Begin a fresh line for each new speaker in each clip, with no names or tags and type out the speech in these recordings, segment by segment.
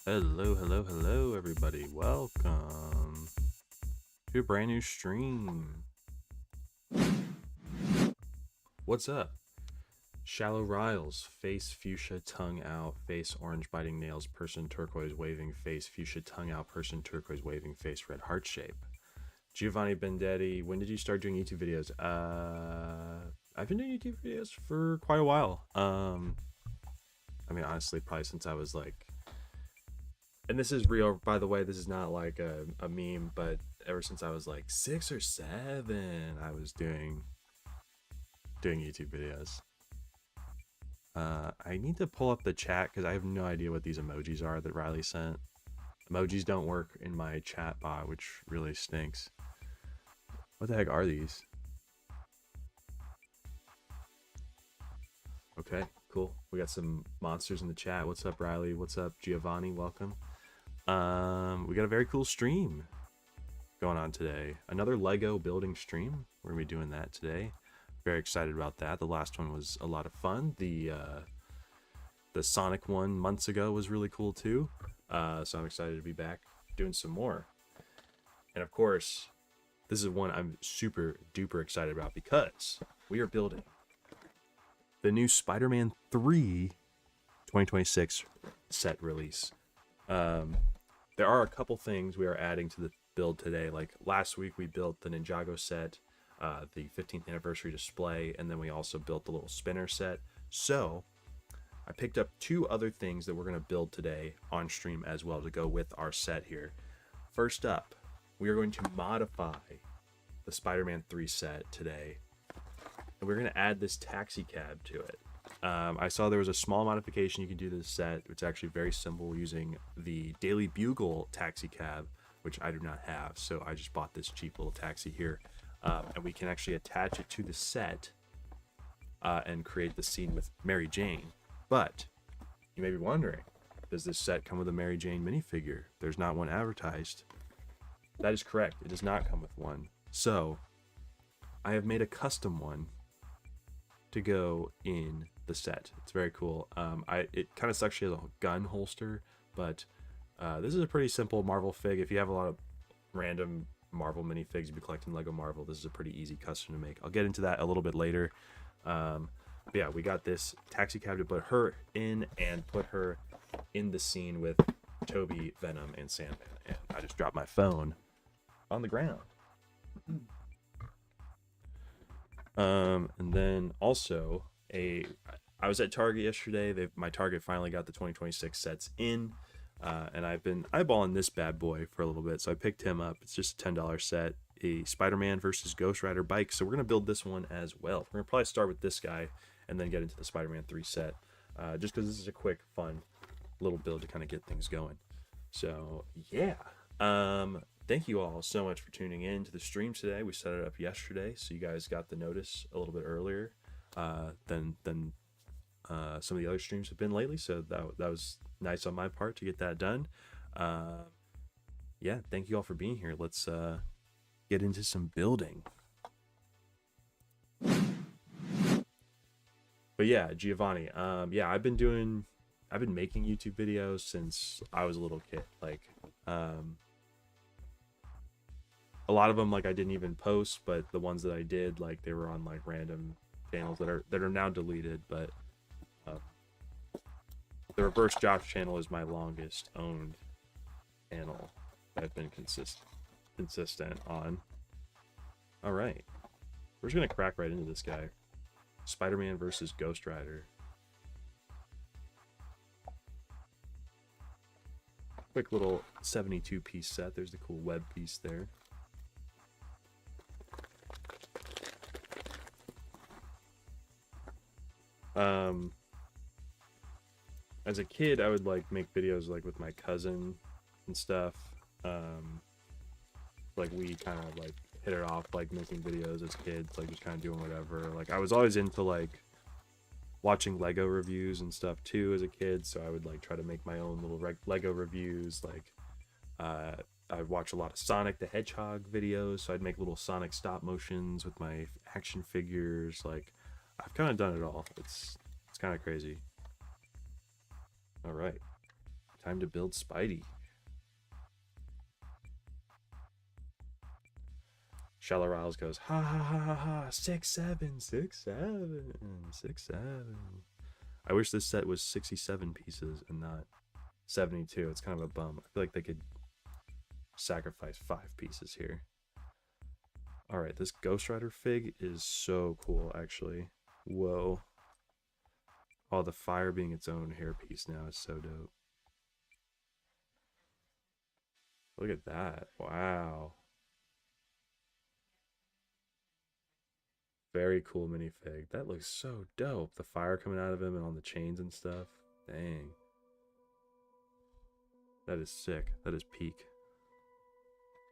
Hello, hello, hello, everybody. Welcome to a brand new stream. What's up? Shallow Riles, face fuchsia, tongue out, face orange biting nails, person turquoise waving face, fuchsia tongue out, person turquoise waving face, red heart shape. Giovanni Bendetti, when did you start doing YouTube videos? I've been doing YouTube videos for quite a while. Honestly, probably since I was like, and this is real, by the way, this is not like a meme, but ever since I was like 6 or 7, I was doing YouTube videos. I need to pull up the chat because I have no idea what these emojis are that Riley sent. Emojis don't work in my chat bot, which really stinks. What the heck are these? Okay, cool. We got some monsters in the chat. What's up, Riley? What's up, Giovanni? Welcome. We got a very cool stream going on today. Another Lego building stream. We're gonna be doing that today. Very excited about that. The last one was a lot of fun. The Sonic one months ago was really cool too. So I'm excited to be back doing some more. And of course, this is one I'm super duper excited about because we are building the new Spider-Man 3 2026 set release. There are a couple things we are adding to the build today. Like last week we built the Ninjago set, the 15th anniversary display, and then we also built the little spinner set. So I picked up two other things that we're going to build today on stream as well to go with our set here. First up, we are going to modify the Spider-Man 3 set today, and we're going to add this taxi cab to it. I saw there was a small modification you can do to the set. It's actually very simple using the Daily Bugle taxi cab, which I do not have. So I just bought this cheap little taxi here. And we can actually attach it to the set and create the scene with Mary Jane. But you may be wondering, does this set come with a Mary Jane minifigure? There's not one advertised. That is correct. It does not come with one. So I have made a custom one to go in the set. It's very cool. It kind of sucks she has a gun holster, but this is a pretty simple Marvel fig. If you have a lot of random Marvel minifigs you've been collecting Lego Marvel, this is a pretty easy custom to make. I'll get into that a little bit later. But yeah, we got this taxi cab to put her in and put her in the scene with Toby, Venom, and Sandman. And I just dropped my phone on the ground. And then also I was at Target yesterday. My Target finally got the 2026 sets in, and I've been eyeballing this bad boy for a little bit. So I picked him up. It's just a $10 set, a Spider-Man versus Ghost Rider bike. So we're gonna build this one as well. We're gonna probably start with this guy and then get into the Spider-Man 3 set, just because this is a quick, fun little build to kind of get things going. So yeah. Thank you all so much for tuning in to the stream today. We set it up yesterday, so you guys got the notice a little bit earlier than some of the other streams have been lately. So that was nice on my part to get that done. Yeah, thank you all for being here. Let's get into some building. But yeah, Giovanni. Yeah, I've been making YouTube videos since I was a little kid. Like, a lot of them like I didn't even post, but the ones that I did, like they were on like random channels that are now deleted. But the Reverse Josh channel is my longest owned channel that I've been consistent on. All right, we're just gonna crack right into this guy. Spider-Man versus Ghost Rider. Quick little 72-piece set. There's the cool web piece there. As a kid, I would like make videos like with my cousin and stuff. Like we kind of like hit it off, like making videos as kids, like just kind of doing whatever. Like I was always into like watching Lego reviews and stuff too as a kid, so I would like try to make my own little Lego reviews. Like I'd watch a lot of Sonic the Hedgehog videos, so I'd make little Sonic stop motions with my action figures. Like I've kind of done it all. It's kind of crazy. All right, Time to build Spidey. Shallow Riles goes, ha ha ha ha ha, 6-7, 6-7, 6-7. I wish this set was 67 pieces and not 72. It's kind of a bum. I feel like they could sacrifice 5 pieces here. All right, this Ghost Rider fig is so cool, actually. Whoa. Oh, the fire being its own hairpiece now is so dope. Look at that. Wow. Very cool minifig. That looks so dope. The fire coming out of him and on the chains and stuff. Dang. That is sick. That is peak.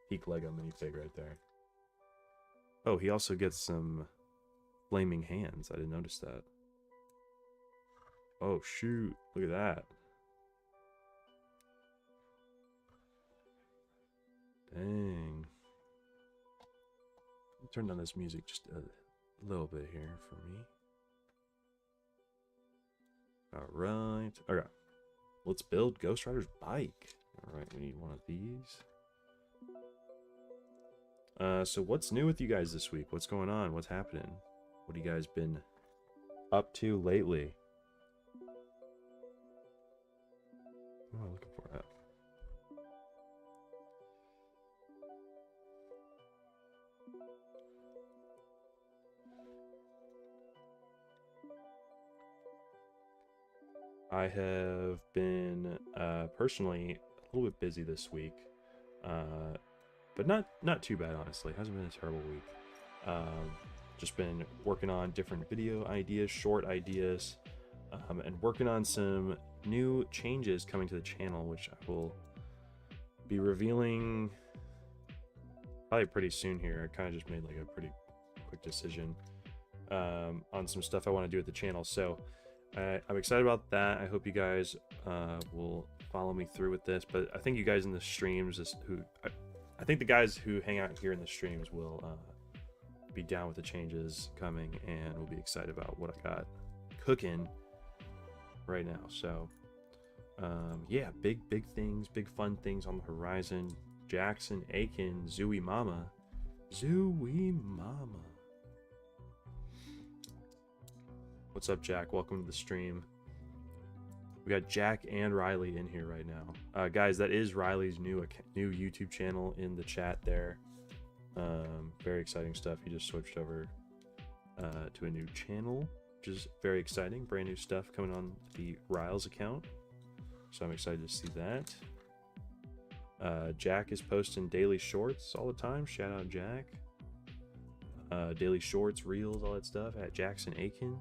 Peak Lego minifig right there. Oh, he also gets some flaming hands. I didn't notice that. Oh, shoot. Look at that. Dang. Turn down this music just a little bit here for me. Alright. Okay. Let's build Ghost Rider's bike. Alright, we need one of these. So what's new with you guys this week? What's going on? What's happening? What have you guys been up to lately? What am I looking for that? I have been personally a little bit busy this week, but not too bad, honestly. It hasn't been a terrible week. Just been working on different video ideas, short ideas, and working on some new changes coming to the channel, which I will be revealing probably pretty soon here. I kind of just made like a pretty quick decision on some stuff I want to do with the channel, so I'm excited about that. I hope you guys will follow me through with this, but I think you guys in the streams I think the guys who hang out here in the streams will be down with the changes coming, and will be excited about what I got cooking right now. So yeah, big things, big fun things on the horizon. Jackson Aiken, Zooey Mama. What's up, Jack? Welcome to the stream. We got Jack and Riley in here right now. Guys, that is Riley's new YouTube channel in the chat there. Very exciting stuff. He just switched over to a new channel, which is very exciting. Brand new stuff coming on the Riles account. So I'm excited to see that. Jack is posting daily shorts all the time. Shout out Jack. Daily shorts, reels, all that stuff at Jackson Aiken.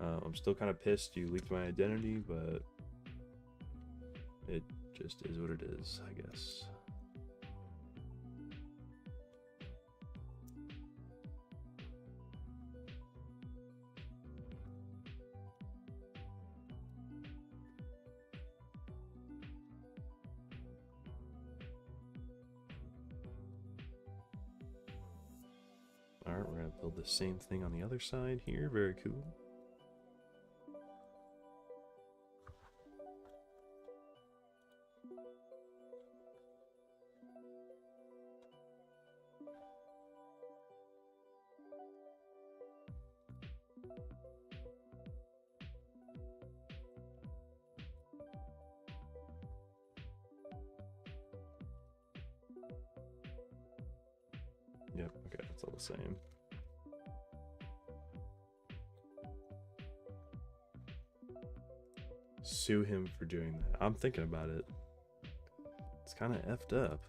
I'm still kind of pissed you leaked my identity, but it just is what it is, I guess. Alright, we're going to build the same thing on the other side here. Very cool. Yep, okay, it's all the same. Sue him for doing that. I'm thinking about it. It's kind of effed up.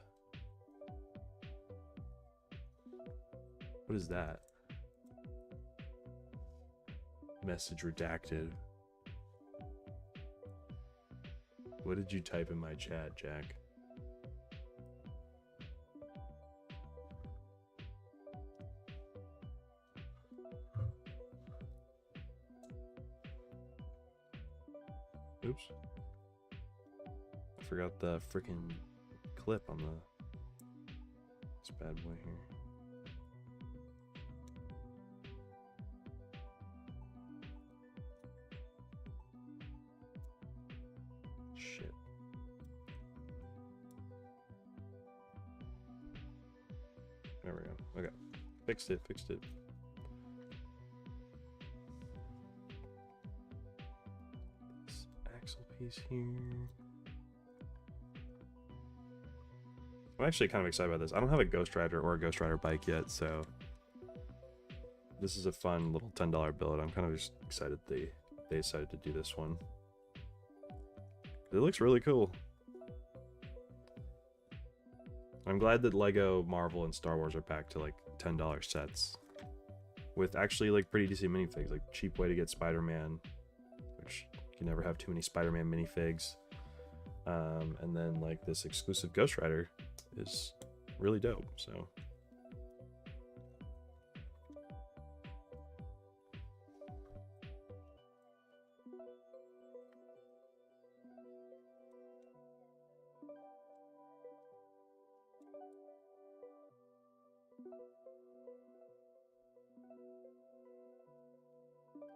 What is that? Message redacted. What did you type in my chat, Jack? Oops. I forgot the freaking clip on this bad boy here. There we go. Okay. Fixed it. This axle piece here. I'm actually kind of excited about this. I don't have a Ghost Rider or a Ghost Rider bike yet, so this is a fun little $10 build. I'm kind of just excited they decided to do this one. It looks really cool. I'm glad that Lego, Marvel, and Star Wars are back to like $10 sets with actually like pretty decent minifigs. Like cheap way to get Spider-Man, which you can never have too many Spider-Man minifigs. And then like this exclusive Ghost Rider is really dope. So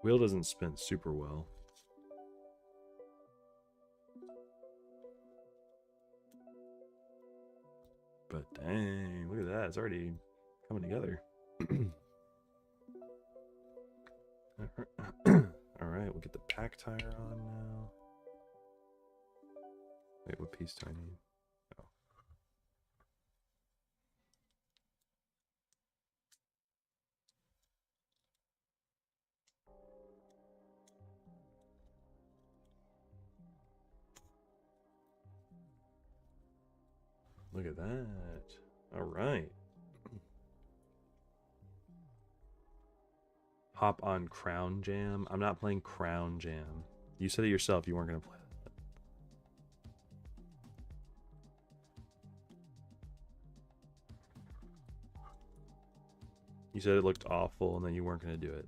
wheel doesn't spin super well. But dang, look at that. It's already coming together. Alright, we'll get the pack tire on now. Wait, what piece do I need? Oh. Look at that. Alright. Hop on Crown Jam. I'm not playing Crown Jam. You said it yourself, you weren't going to play that. You said it looked awful and then you weren't going to do it.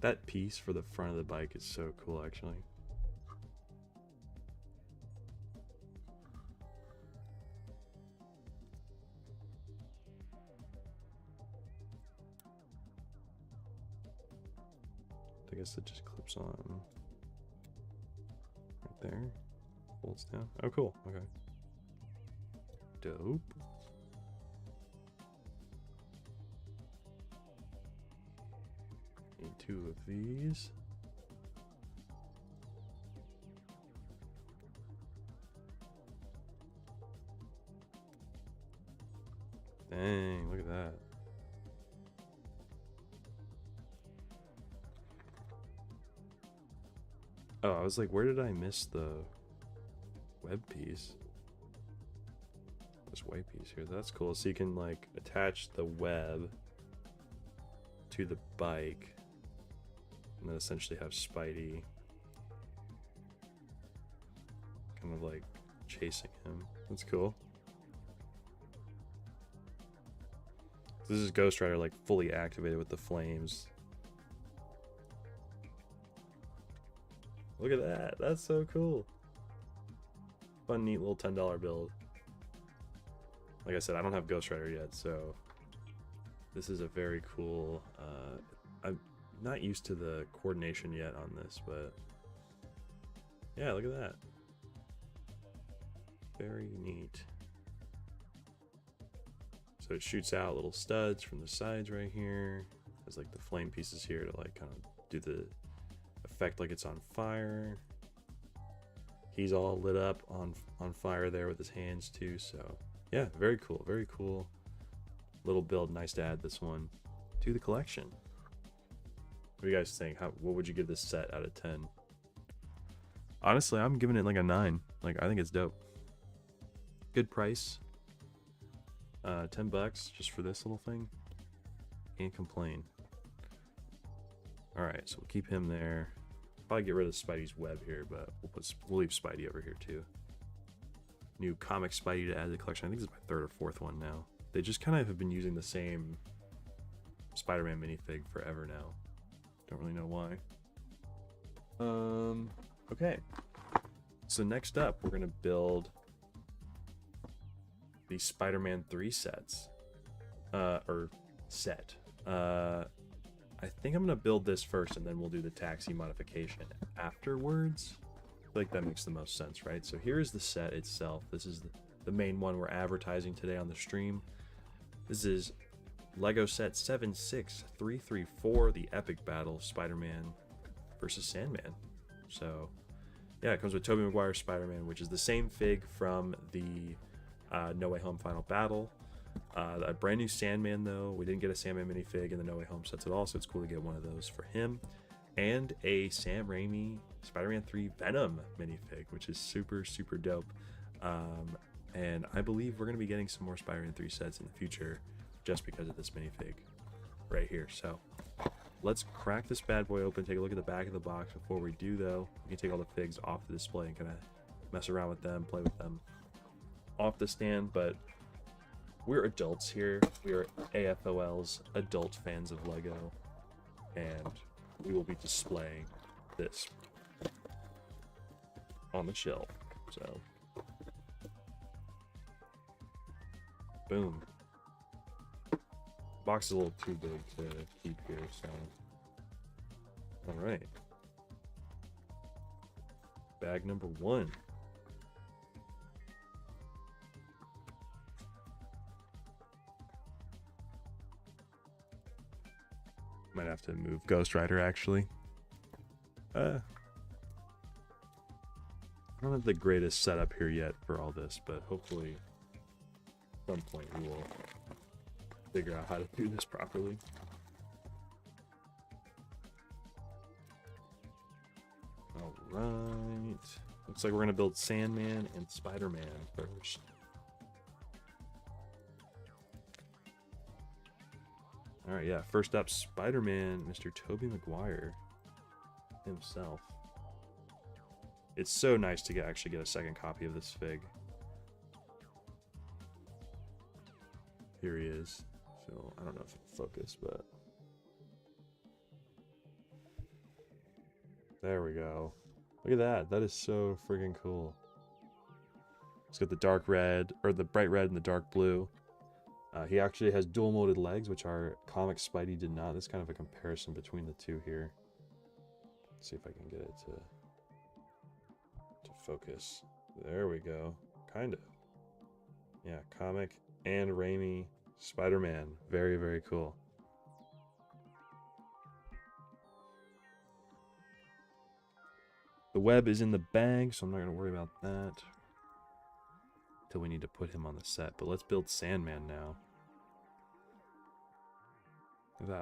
That piece for the front of the bike is so cool, actually. I guess it just clips on right there. Folds down. Oh, cool. Okay. Dope. Need 2 of these. Dang, look at that. Oh, I was like, where did I miss the web piece? This white piece here. That's cool. So you can like attach the web to the bike and then essentially have Spidey kind of like chasing him. That's cool. This is Ghost Rider like fully activated with the flames. Look at that. That's so cool. Fun, neat little $10 build. Like I said, I don't have Ghost Rider yet, so this is a very cool. I'm not used to the coordination yet on this, but yeah, look at that. Very neat. So it shoots out little studs from the sides right here. There's like the flame pieces here to like kind of do the effect like it's on fire. He's all lit up on fire there with his hands too, so yeah, very cool, very cool little build. Nice to add this one to the collection. What do you guys think? What would you give this set out of 10? Honestly, I'm giving it like a 9. Like, I think it's dope. Good price. $10 just for this little thing. Can't complain. Alright, so we'll keep him there. Probably get rid of Spidey's web here, but we'll leave Spidey over here too. New comic Spidey to add to the collection. I think this is my 3rd or 4th one now. They just kind of have been using the same Spider-Man minifig forever now. Don't really know why. Okay. So next up, we're gonna build the Spider-Man 3 sets. or set. I think I'm gonna build this first, and then we'll do the taxi modification afterwards. I feel like that makes the most sense, right? So here's the set itself. This is the main one we're advertising today on the stream. This is Lego set 76334, the epic battle of Spider-Man versus Sandman. So yeah, it comes with Tobey Maguire's Spider-Man, which is the same fig from the No Way Home final battle. A brand new Sandman, though. We didn't get a Sandman minifig in the No Way Home sets at all, so it's cool to get one of those for him. And a Sam Raimi Spider-Man 3 Venom minifig, which is super, super dope. And I believe we're going to be getting some more Spider-Man 3 sets in the future just because of this minifig right here. So let's crack this bad boy open, take a look at the back of the box. Before we do, though, we can take all the figs off the display and kind of mess around with them, play with them off the stand. But we're adults here. We are AFOL's adult fans of Lego, and we will be displaying this on the shelf. So, boom. Box is a little too big to keep here, so. Alright. Bag number 1. Might have to move Ghost Rider, actually. I don't have the greatest setup here yet for all this, but hopefully at some point we will figure out how to do this properly. Alright. Looks like we're going to build Sandman and Spider-Man first. Alright, yeah. First up, Spider-Man, Mr. Tobey Maguire himself. It's so nice to actually get a second copy of this fig. Here he is. So, I don't know if it'll focus, but... there we go. Look at that. That is so friggin' cool. It's got the dark red, or the bright red and the dark blue. He actually has dual molded legs, which our comic Spidey did not. There's kind of a comparison between the two here. Let's see if I can get it to focus. There we go. Kind of. Yeah, comic and Raimi Spider-Man. Very, very cool. The web is in the bag, so I'm not going to worry about that until we need to put him on the set. But let's build Sandman now.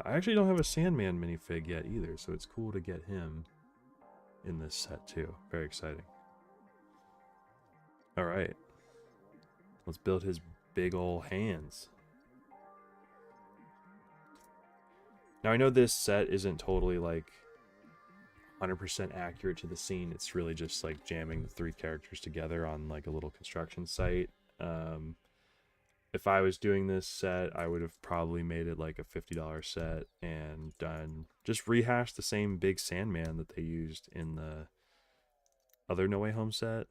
I actually don't have a Sandman minifig yet either, so it's cool to get him in this set too. Very exciting. Alright. Let's build his big ol' hands. Now I know this set isn't totally like 100% accurate to the scene. It's really just like jamming the 3 characters together on like a little construction site. If I was doing this set, I would have probably made it like a $50 set and just rehashed the same big Sandman that they used in the other No Way Home set.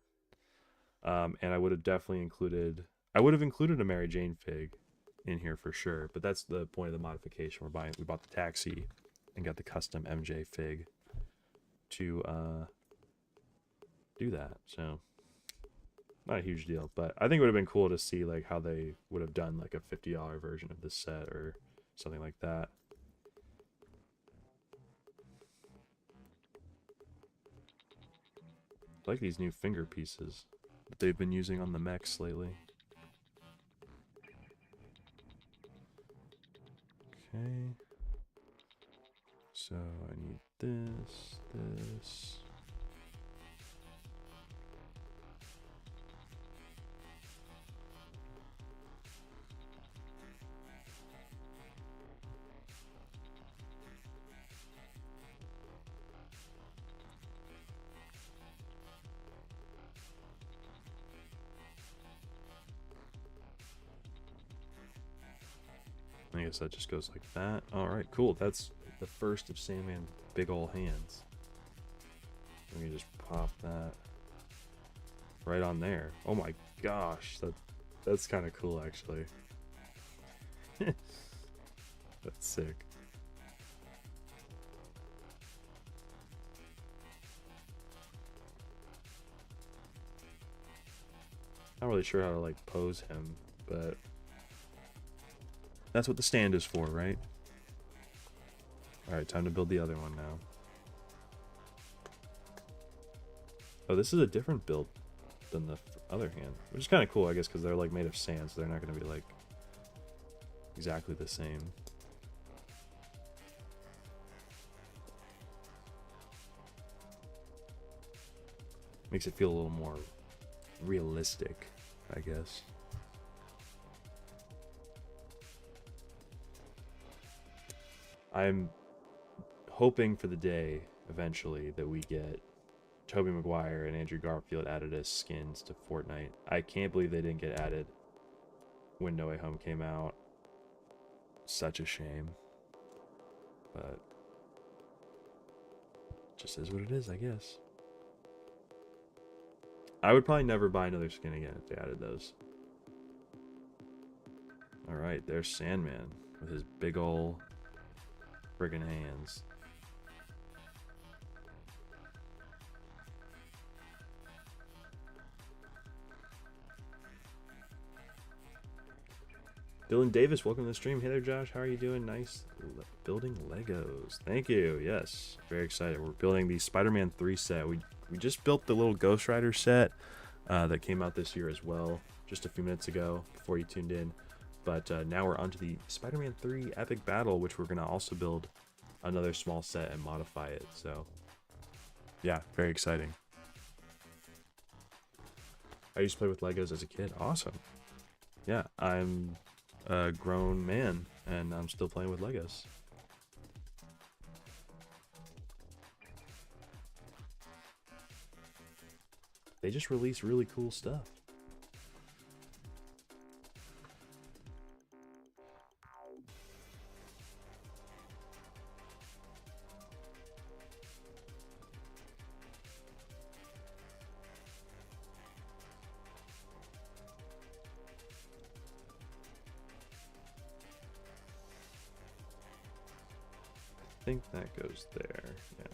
And I would have definitely included a Mary Jane fig in here for sure. But that's the point of the modification. We bought the taxi and got the custom MJ fig to do that. So not a huge deal, but I think it would have been cool to see like how they would have done like a $50 version of this set or something like that. I like these new finger pieces that they've been using on the mechs lately. Okay. So I need this. I guess that just goes like that. Alright, cool. That's the first of Sandman's big ol' hands. Let me just pop that right on there. Oh my gosh, that's kind of cool actually. That's sick. Not really sure how to like pose him, but that's what the stand is for, right? Alright, time to build the other one now. Oh, this is a different build than the other hand, which is kind of cool, I guess, because they're like made of sand, so they're not going to be like exactly the same. Makes it feel a little more realistic, I guess. I'm hoping for the day eventually that we get Tobey Maguire and Andrew Garfield added as skins to Fortnite. I can't believe they didn't get added when No Way Home came out. Such a shame. But just is what it is, I guess. I would probably never buy another skin again if they added those. Alright, there's Sandman with his big ol' friggin' hands. Dylan Davis, welcome to the stream. Hey there, Josh. How are you doing? Nice. Building Legos. Thank you. Yes. Very excited. We're building the Spider-Man 3 set. We just built the little Ghost Rider set that came out this year as well, just a few minutes ago before you tuned in. But now we're onto the Spider-Man 3 Epic Battle, which we're going to also build another small set and modify it. So, yeah, very exciting. I used to play with Legos as a kid. Awesome. Yeah, I'm a grown man and I'm still playing with Legos. They just release really cool stuff. I think that goes there, yeah.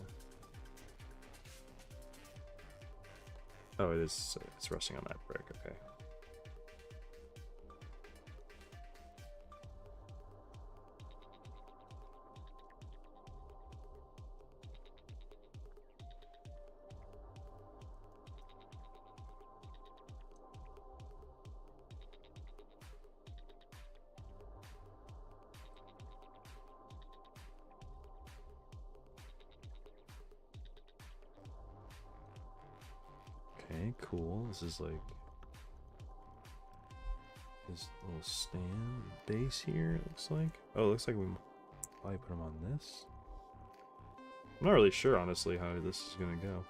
Oh, it is, it's resting on that brick, okay. Okay, cool. This is like this little stand base here, it looks like. Oh, it looks like we probably put them on this. I'm not really sure, honestly, how this is gonna go.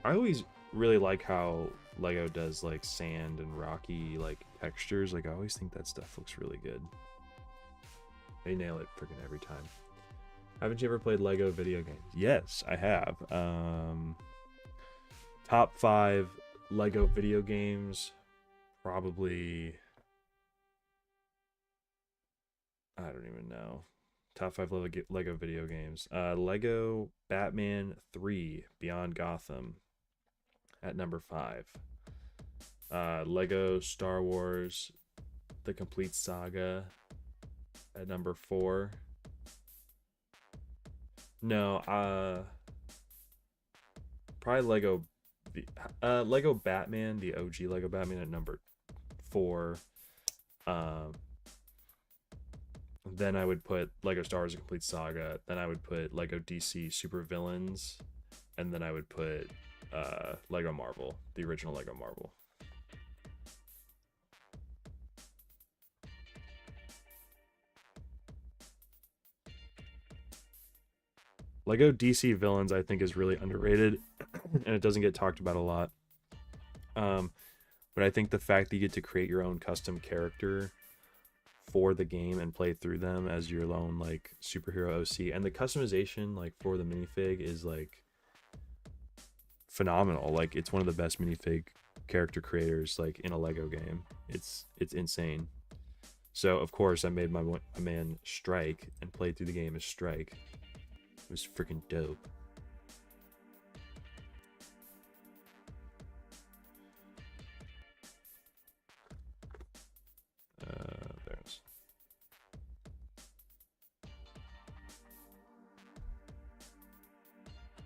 I always really like how Lego does like sand and rocky like textures. Like I always think that stuff looks really good. They nail it freaking every time. Haven't you ever played Lego video games? Yes, I have. Top 5 Lego video games, probably. I don't even know. Top 5 Lego video games. Lego Batman 3 Beyond Gotham at number 5. Lego Star Wars The Complete Saga at number 4. No, probably Lego Batman, the OG Lego Batman at number 4. Then I would put Lego Star Wars: A Complete Saga. Then I would put Lego DC Super Villains, and then I would put Lego Marvel, the original Lego Marvel. Lego DC Villains, I think, is really underrated, and it doesn't get talked about a lot. But I think the fact that you get to create your own custom character for the game and play through them as your own like superhero OC, and the customization like for the minifig is like phenomenal. Like it's one of the best minifig character creators like in a Lego game. It's insane. So of course I made my man Strike and played through the game as Strike. It was freaking dope. There's.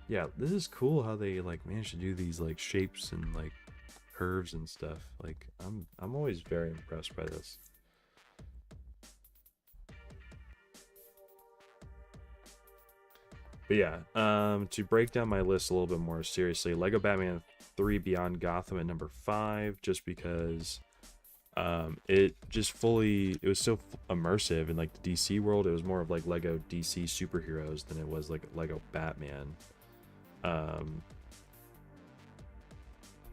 Yeah, this is cool how they like managed to do these like shapes and like curves and stuff. Like I'm always very impressed by this. But yeah, to break down my list a little bit more seriously, Lego Batman 3 Beyond Gotham at number 5, just because it was so immersive in like the DC world. It was more of like Lego DC superheroes than it was like Lego Batman,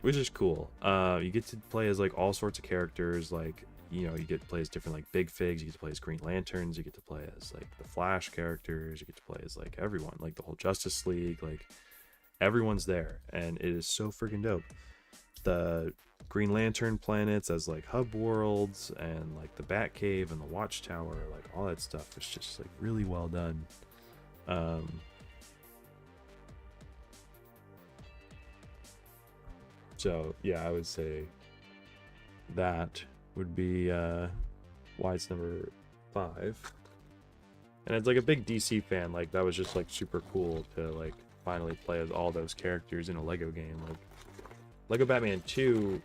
which is cool. You get to play as like all sorts of characters. Like, you know, you get to play as different like Big Figs, you get to play as Green Lanterns, you get to play as like the Flash characters, you get to play as like everyone, like the whole Justice League, like everyone's there, and it is so freaking dope. The Green Lantern planets as like hub worlds, and like the Batcave and the Watchtower, like all that stuff was just like really well done. So yeah, I would say that would be why it's number 5. And it's like a big DC fan, like that was just like super cool to like finally play as all those characters in a Lego game. Like Lego Batman 2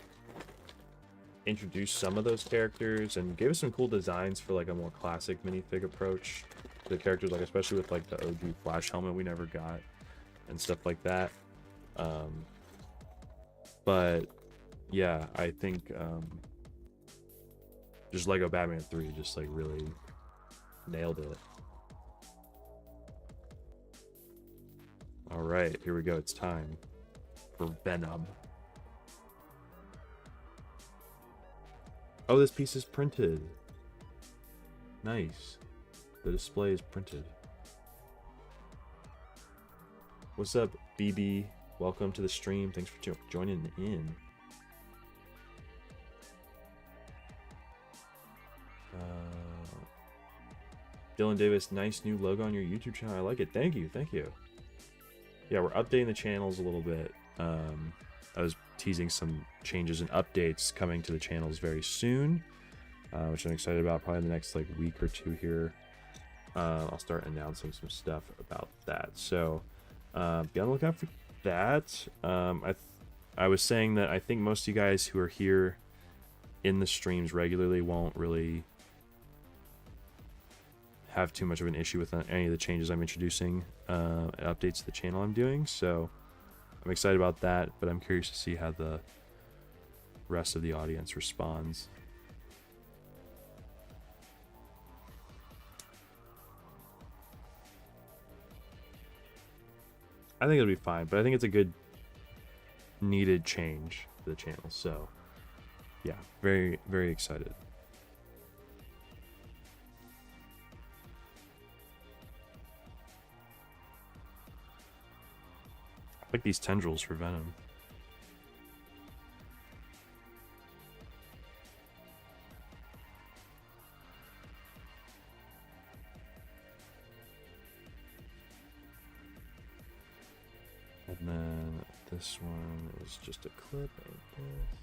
introduced some of those characters and gave us some cool designs for like a more classic minifig approach to the characters, like especially with like the OG Flash helmet we never got and stuff like that. But yeah, I think just Lego Batman 3 just like really nailed it. All right, here we go. It's time for Venom. Oh, this piece is printed. Nice. The display is printed. What's up, BB? Welcome to the stream. Thanks for joining in. Dylan Davis, nice new logo on your YouTube channel. I like it. Thank you. Thank you. Yeah, we're updating the channels a little bit. I was teasing some changes and updates coming to the channels very soon, which I'm excited about. Probably in the next like week or two here, I'll start announcing some stuff about that. So be on the lookout for that. I was saying that I think most of you guys who are here in the streams regularly won't really have too much of an issue with any of the changes I'm introducing, updates to the channel I'm doing. So I'm excited about that, but I'm curious to see how the rest of the audience responds. I think it'll be fine, but I think it's a good needed change to the channel. So yeah, very, very excited. I like these tendrils for Venom. And then this one is just a clip of this.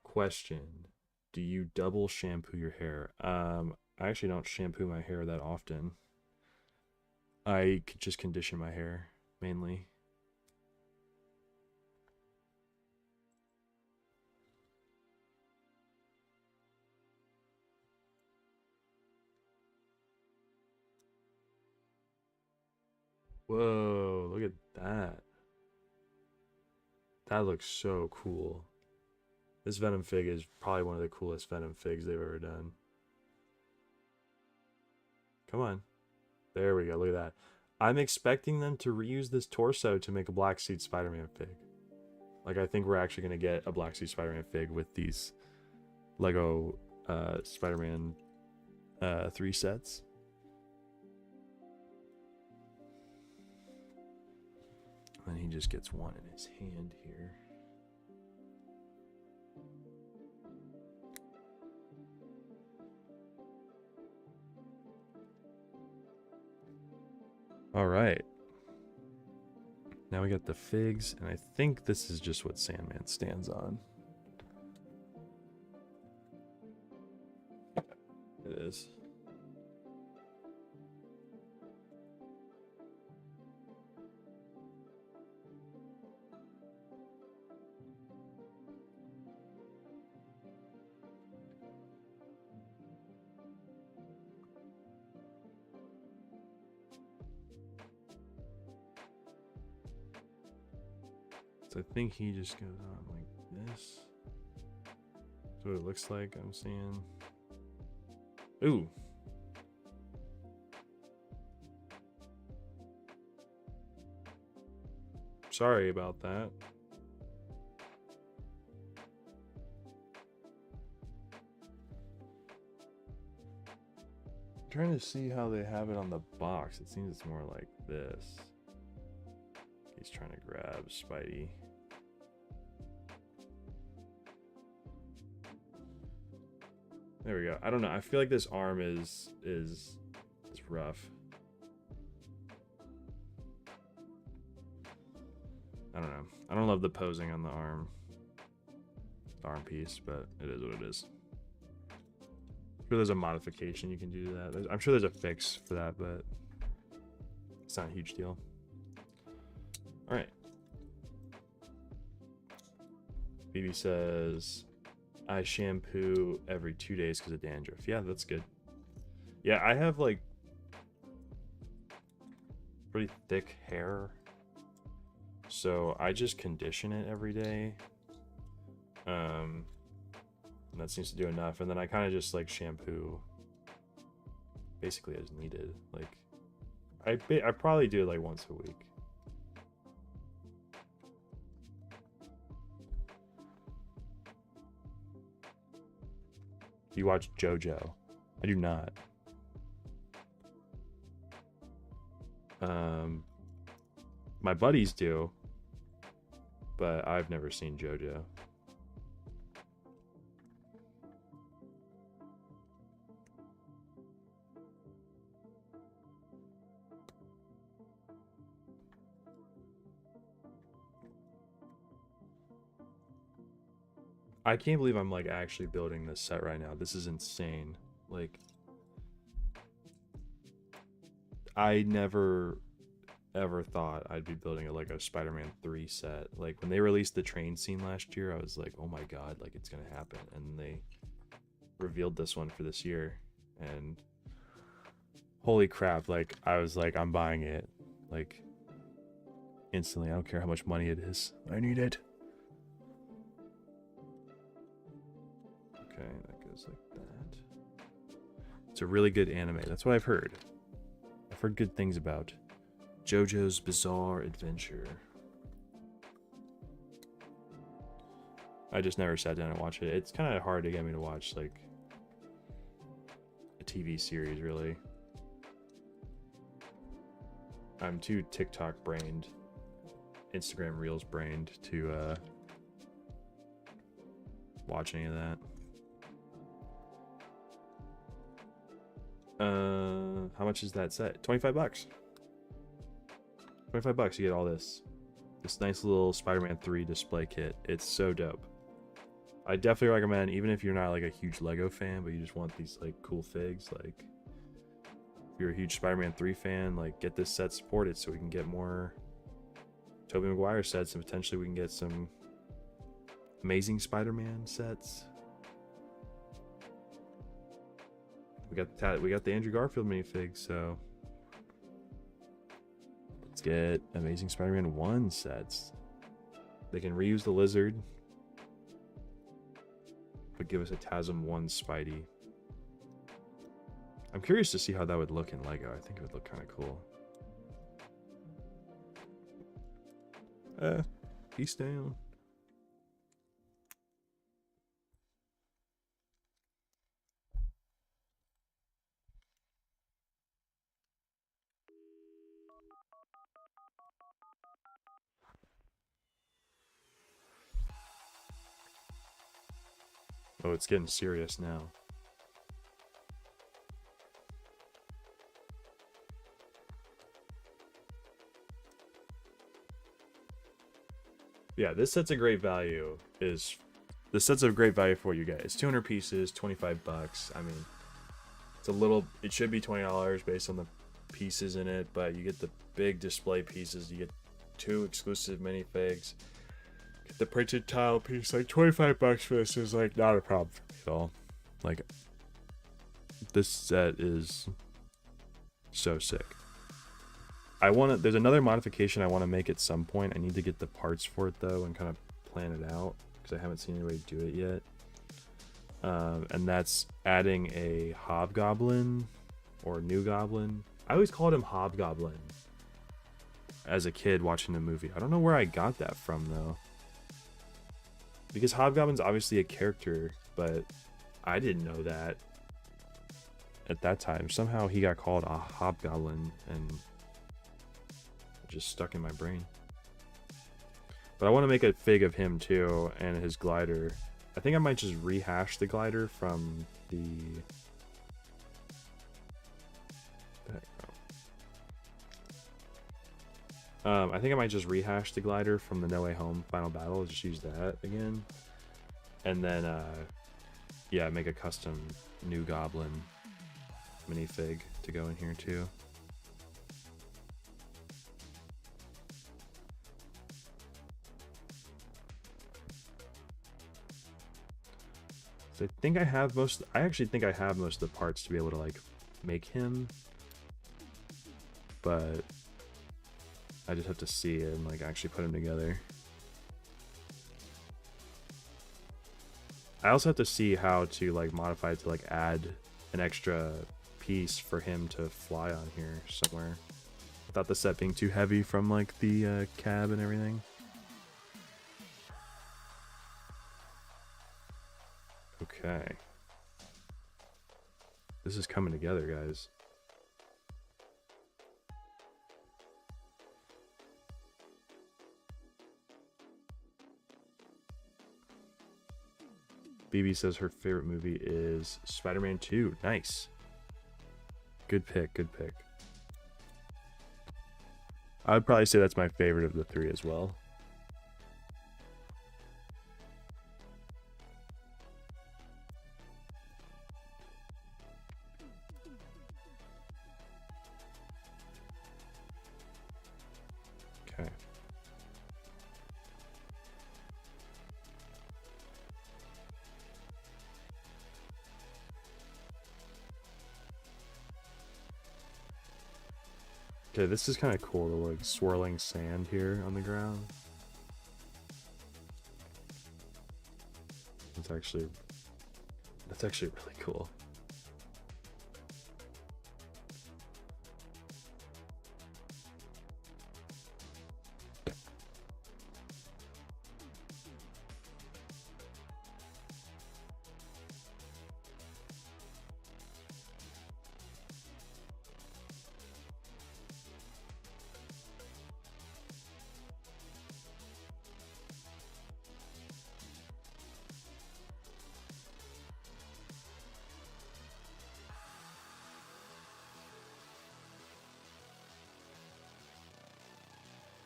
Question: do you double shampoo your hair? I actually don't shampoo my hair that often. I could just condition my hair mainly. Whoa, look at that. That looks so cool. This Venom fig is probably one of the coolest Venom figs they've ever done. Come on. There we go, look at that. I'm expecting them to reuse this torso to make a Black Suit Spider-Man fig. Like, I think we're actually going to get a Black Suit Spider-Man fig with these Lego Spider-Man 3 sets. And he just gets one in his hand here. All right. Now we got the figs, and I think this is just what Sandman stands on. It is. So I think he just goes on like this. That's what it looks like. I'm seeing. Ooh. Sorry about that. I'm trying to see how they have it on the box. It seems it's more like this. He's trying to grab Spidey. There we go. I don't know. I feel like this arm is rough. I don't know. I don't love the posing on the arm piece, but it is what it is. I'm sure there's a modification you can do to that. I'm sure there's a fix for that, but it's not a huge deal. All right. BB says, I shampoo every 2 days because of dandruff. Yeah, that's good. Yeah, I have like pretty thick hair, so I just condition it every day. And that seems to do enough. And then I kind of just like shampoo basically as needed. Like I probably do it like once a week. You watch JoJo? I do not. My buddies do, but I've never seen JoJo. I can't believe I'm like actually building this set right now. This is insane. Like, I never ever thought I'd be building a Lego Spider-Man 3 set. Like when they released the train scene last year, I was like, oh my god, like it's gonna happen. And they revealed this one for this year, and holy crap, like I was like, I'm buying it like instantly. I don't care how much money it is. I need it. Okay, that goes like that. It's a really good anime. That's what I've heard. I've heard good things about JoJo's Bizarre Adventure. I just never sat down and watched it. It's kind of hard to get me to watch like a TV series, really. I'm too TikTok brained, Instagram Reels brained to watch any of that. How much is that set? 25 bucks. 25 bucks, you get all this. This nice little Spider-Man 3 display kit. It's so dope. I definitely recommend, even if you're not like a huge Lego fan, but you just want these like cool figs, like if you're a huge Spider-Man 3 fan, like get this set supported so we can get more Tobey Maguire sets, and potentially we can get some Amazing Spider-Man sets. We got the Andrew Garfield minifig, so let's get Amazing Spider-Man 1 sets. They can reuse the lizard, but give us a TASM 1 Spidey. I'm curious to see how that would look in Lego. I think it would look kind of cool. Peace down. Oh, it's getting serious now. Yeah, this set's a great value. This set's a great value for you guys. 200 pieces, 25 bucks. I mean, it's a little. It should be $20 based on the pieces in it, but you get the big display pieces. You get 2 exclusive minifigs. Get the printed tile piece. Like 25 bucks for this is like not a problem at all. Like, this set is so sick. There's another modification I want to make at some point. I need to get the parts for it though and kind of plan it out because I haven't seen anybody do it yet. And that's adding a hobgoblin or new goblin. I always called him Hobgoblin as a kid watching the movie. I don't know where I got that from though, because Hobgoblin's obviously a character, but I didn't know that at that time. Somehow he got called a Hobgoblin and just stuck in my brain. But I want to make a fig of him too and his glider. I think I might just rehash the glider from the I think I might just rehash the glider from the No Way Home final battle. Just use that again, and then yeah, make a custom new goblin minifig to go in here too. So I think I have most. I actually think I have most of the parts to be able to like make him, but I just have to see it and like actually put them together. I also have to see how to like modify it to like add an extra piece for him to fly on here somewhere without the set being too heavy from like the cab and everything. Okay. This is coming together, guys. BB says her favorite movie is Spider-Man 2. Nice. Good pick, good pick. I would probably say that's my favorite of the 3 as well. Okay. Okay, this is kind of cool, the like swirling sand here on the ground. That's actually really cool.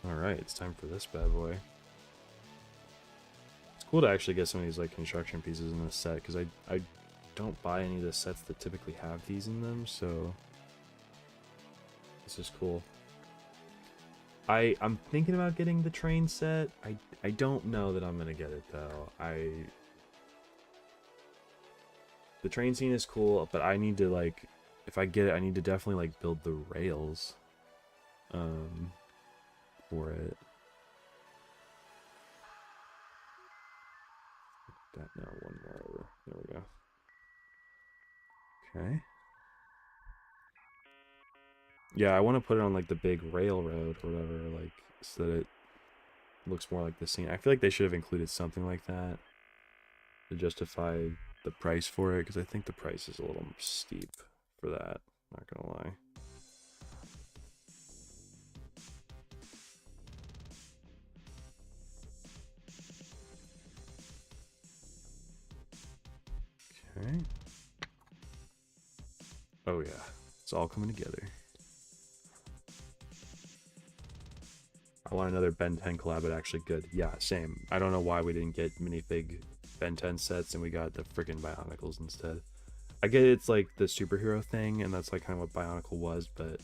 Alright, it's time for this bad boy. It's cool to actually get some of these like construction pieces in this set, because I don't buy any of the sets that typically have these in them, so this is cool. I'm thinking about getting the train set. I don't know that I'm gonna get it though. The train scene is cool, but I need to like, if I get it, I need to definitely like build the rails for it. That now, one more over. There we go. Okay. Yeah, I want to put it on like the big railroad or whatever, like so that it looks more like the scene. I feel like they should have included something like that to justify the price for it, because I think the price is a little steep for that, not gonna lie. Alright. Oh yeah, it's all coming together. I want another Ben 10 collab, but actually good. Yeah, same. I don't know why we didn't get minifig Ben 10 sets and we got the freaking Bionicles instead. I get it's like the superhero thing, and that's like kind of what Bionicle was, but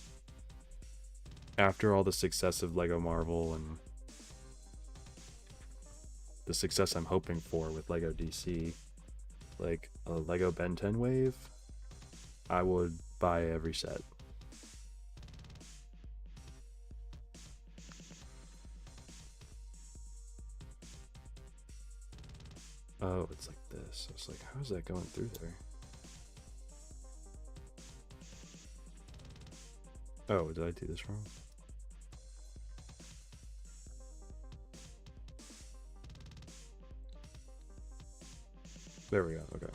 after all the success of Lego Marvel and the success I'm hoping for with Lego DC, like a Lego Ben 10 wave, I would buy every set. Oh, it's like this. I was like, how is that going through there? Oh, did I do this wrong? There we go, okay.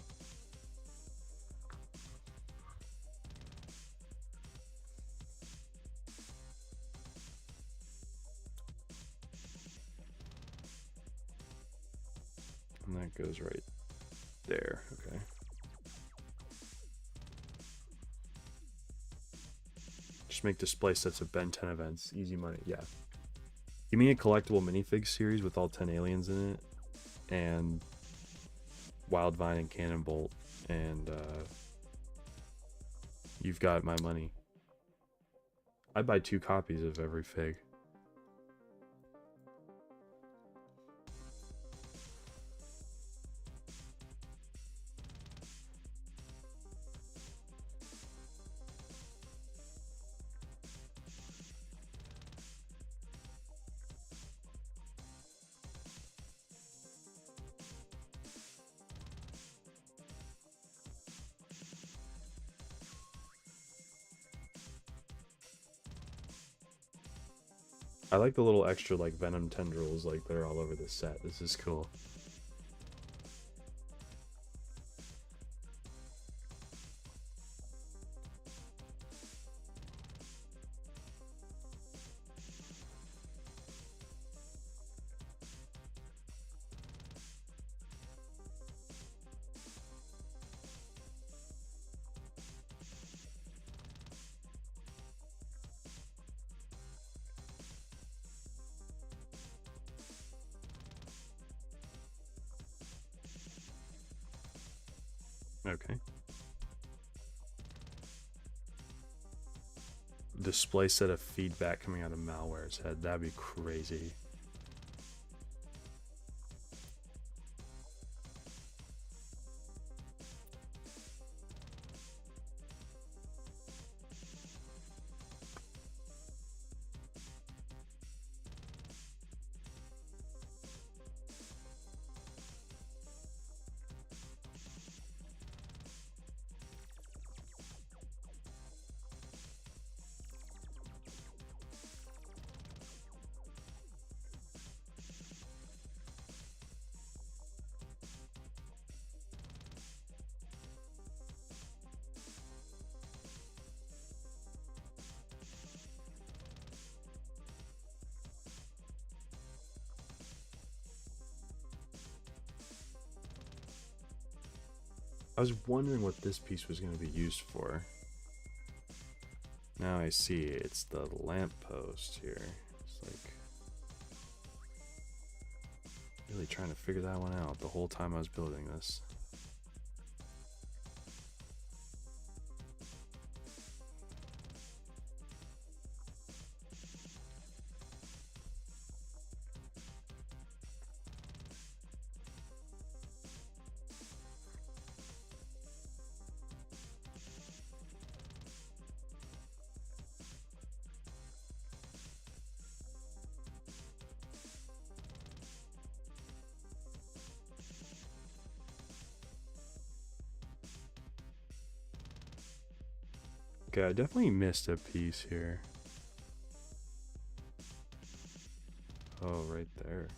And that goes right there, okay. Just make display sets of Ben 10 events. Easy money, yeah. Give me a collectible minifig series with all 10 aliens in it, and Wildvine and Cannonbolt, and you've got my money. I'd buy 2 copies of every fig. I like the little extra like Venom tendrils like that are all over this set. This is cool. Okay. Display set of feedback coming out of Malware's head. That'd be crazy. I was wondering what this piece was going to be used for. Now I see, it's the lamppost here. It's like really trying to figure that one out the whole time I was building this. Okay, I definitely missed a piece here. Oh, right there.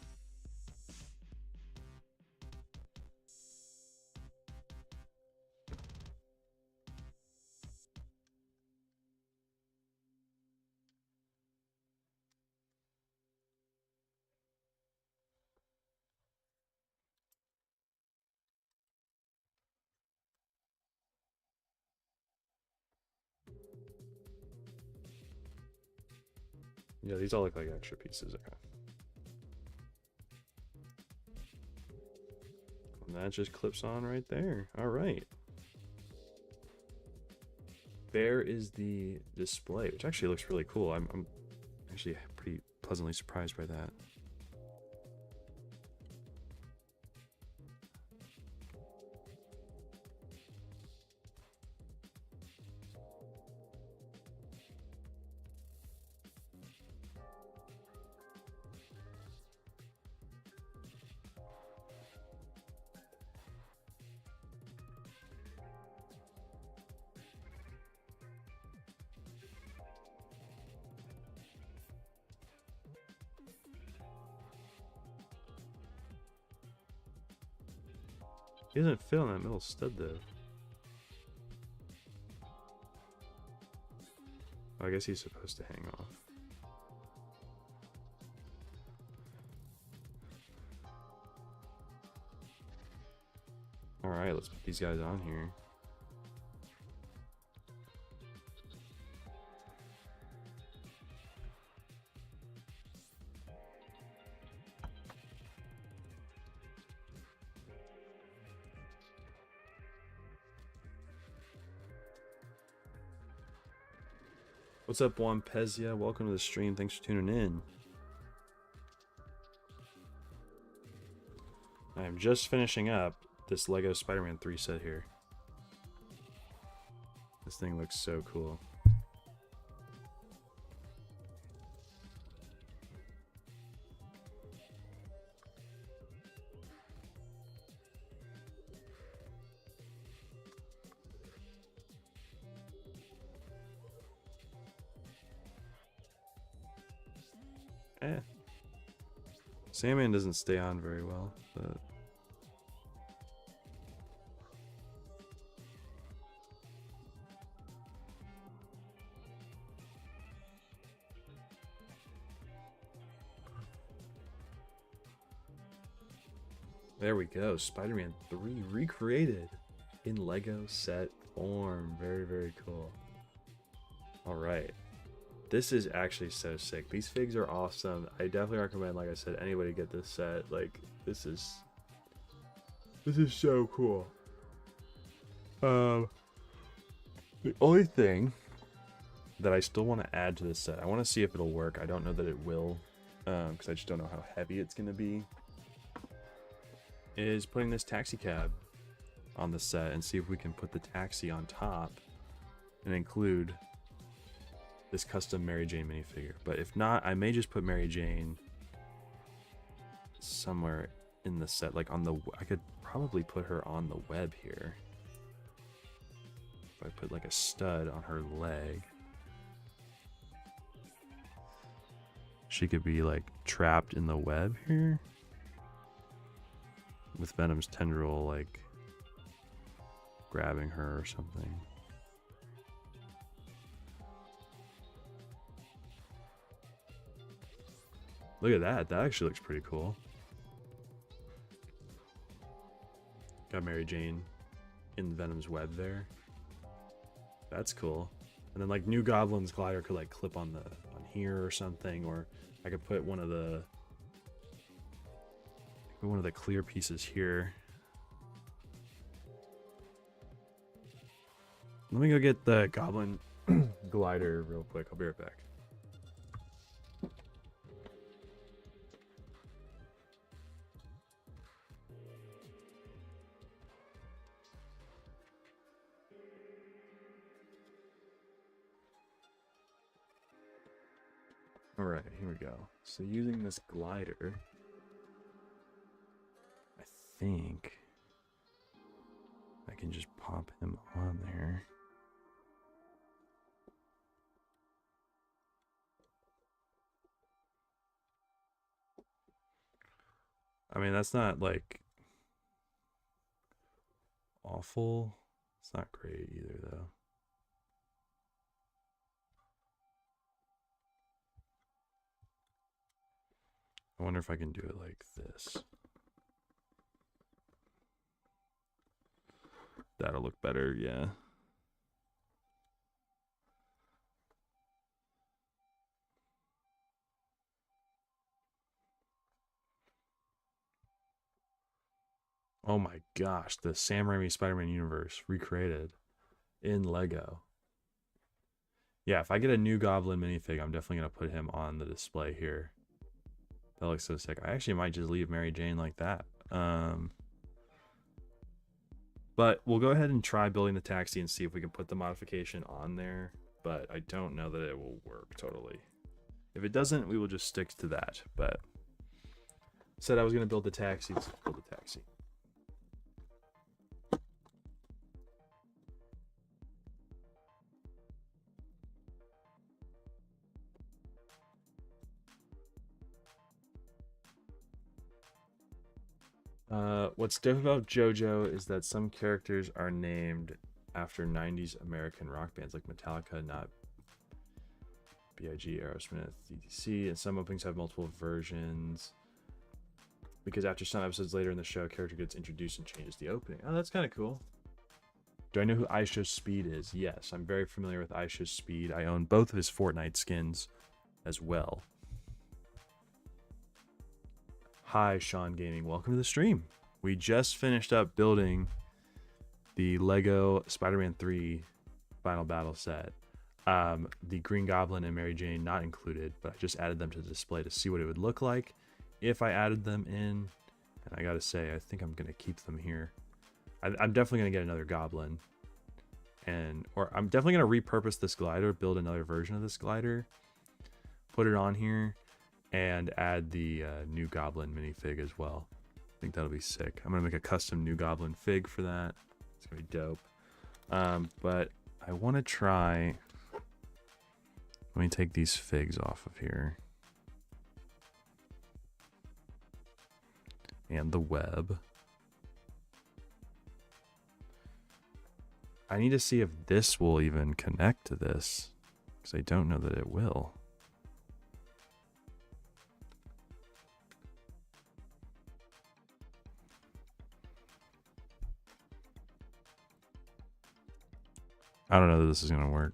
Yeah, these all look like extra pieces. Okay. And that just clips on right there. All right. There is the display, which actually looks really cool. I'm actually pretty pleasantly surprised by that. He doesn't fit on that middle stud though. I guess he's supposed to hang off. Alright, let's put these guys on here. What's up, Juan Pezia? Welcome to the stream. Thanks for tuning in. I am just finishing up this Lego Spider-Man 3 set here. This thing looks so cool. Sandman doesn't stay on very well, but there we go. Spider-Man 3 recreated in Lego set form. Very, very cool. All right. This is actually so sick. These figs are awesome. I definitely recommend, like I said, anybody get this set. Like, this is so cool. The only thing that I still want to add to this set, I want to see if it'll work. I don't know that it will, because I just don't know how heavy it's going to be, is putting this taxi cab on the set and see if we can put the taxi on top and include this custom Mary Jane minifigure. But if not, I may just put Mary Jane somewhere in the set, like on the, I could probably put her on the web here. If I put like a stud on her leg, she could be like trapped in the web here with Venom's tendril like grabbing her or something. Look at that. That actually looks pretty cool. Got Mary Jane in Venom's web there. That's cool. And then like New Goblin's glider could like clip on here or something, or I could put one of the clear pieces here. Let me go get the Goblin glider real quick. I'll be right back. Alright, here we go. So using this glider, I think I can just pop him on there. I mean, that's not like awful. It's not great either though. I wonder if I can do it like this. That'll look better, yeah. Oh my gosh, the Sam Raimi Spider-Man universe recreated in Lego. Yeah, if I get a new Goblin minifig, I'm definitely going to put him on the display here. That looks so sick. I actually might just leave Mary Jane like that. But we'll go ahead and try building the taxi and see if we can put the modification on there. But I don't know that it will work totally. If it doesn't, we will just stick to that. But said I was going to build the taxi. Let's build the taxi. What's different about JoJo is that some characters are named after 90s American rock bands like Metallica, not B.I.G., Aerosmith, DDC, and some openings have multiple versions. Because after some episodes later in the show, a character gets introduced and changes the opening. Oh, that's kind of cool. Do I know who Aisha Speed is? Yes, I'm very familiar with Aisha Speed. I own both of his Fortnite skins as well. Hi, Sean Gaming. Welcome to the stream. We just finished up building the Lego Spider-Man 3 Final Battle set. The Green Goblin and Mary Jane not included, but I just added them to the display to see what it would look like if I added them in. And I gotta say, I think I'm gonna keep them here. I'm definitely gonna get another Goblin, or I'm definitely gonna repurpose this glider, build another version of this glider, put it on here, and add the new Goblin minifig as well. I think that'll be sick. I'm gonna make a custom new Goblin fig for that. It's gonna be dope. But I want to try. Let me take these figs off of here. And the web. I need to see if this will even connect to this, because I don't know that it will. I don't know that this is going to work.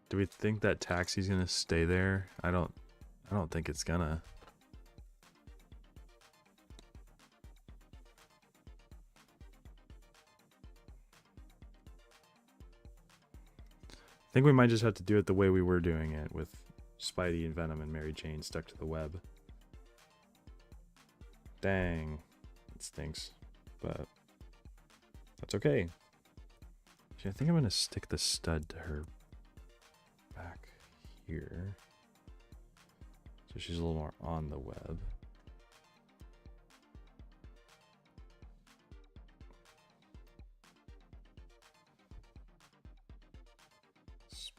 Do we think that taxi's going to stay there? I don't think it's gonna. I think we might just have to do it the way we were doing it, with Spidey and Venom and Mary Jane stuck to the web. Dang. It stinks. But that's okay. Actually, I think I'm going to stick the stud to her back here. So she's a little more on the web.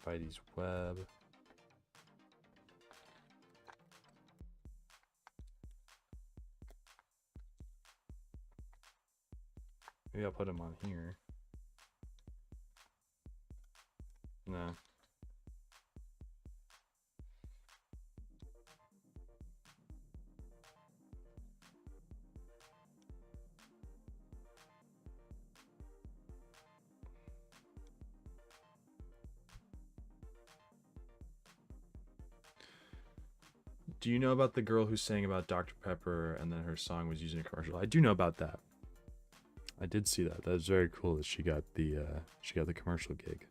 Spidey's web. Maybe I'll put him on here. No. Do you know about the girl who sang about Dr. Pepper and then her song was used in a commercial? I do know about that. I did see that. That was very cool that she got the commercial gig.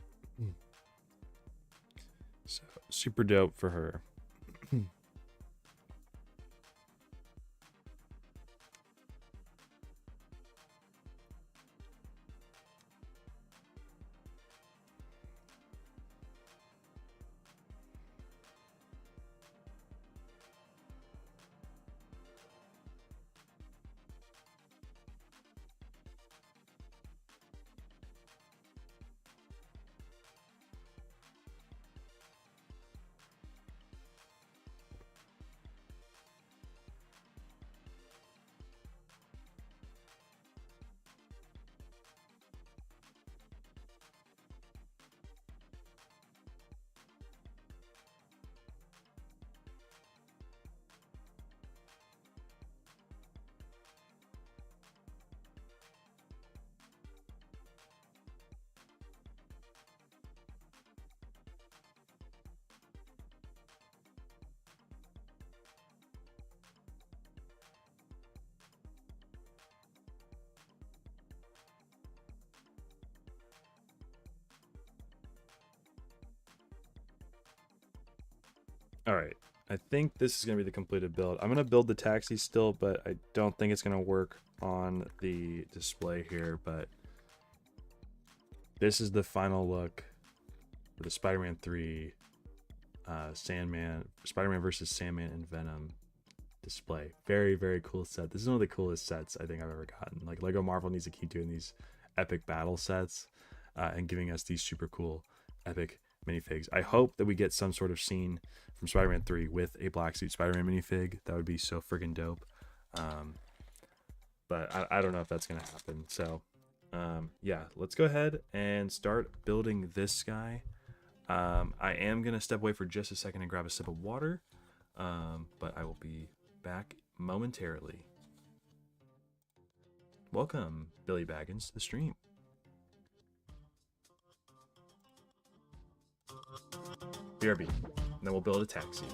So super dope for her. All right. I think this is going to be the completed build. I'm going to build the taxi still, but I don't think it's going to work on the display here. But this is the final look for the Spider-Man 3 Spider-Man versus Sandman and Venom display. Very, very cool set. This is one of the coolest sets I think I've ever gotten. Like, Lego Marvel needs to keep doing these epic battle sets and giving us these super cool epic minifigs. I hope that we get some sort of scene from Spider-Man 3 with a black suit Spider-Man minifig. That would be so freaking dope. But I don't know if that's gonna happen. So yeah, let's go ahead and start building this guy. I am gonna step away for just a second and grab a sip of water, but I will be back momentarily. Welcome, Billy Baggins, to the stream. BRB, and then we'll build a taxi.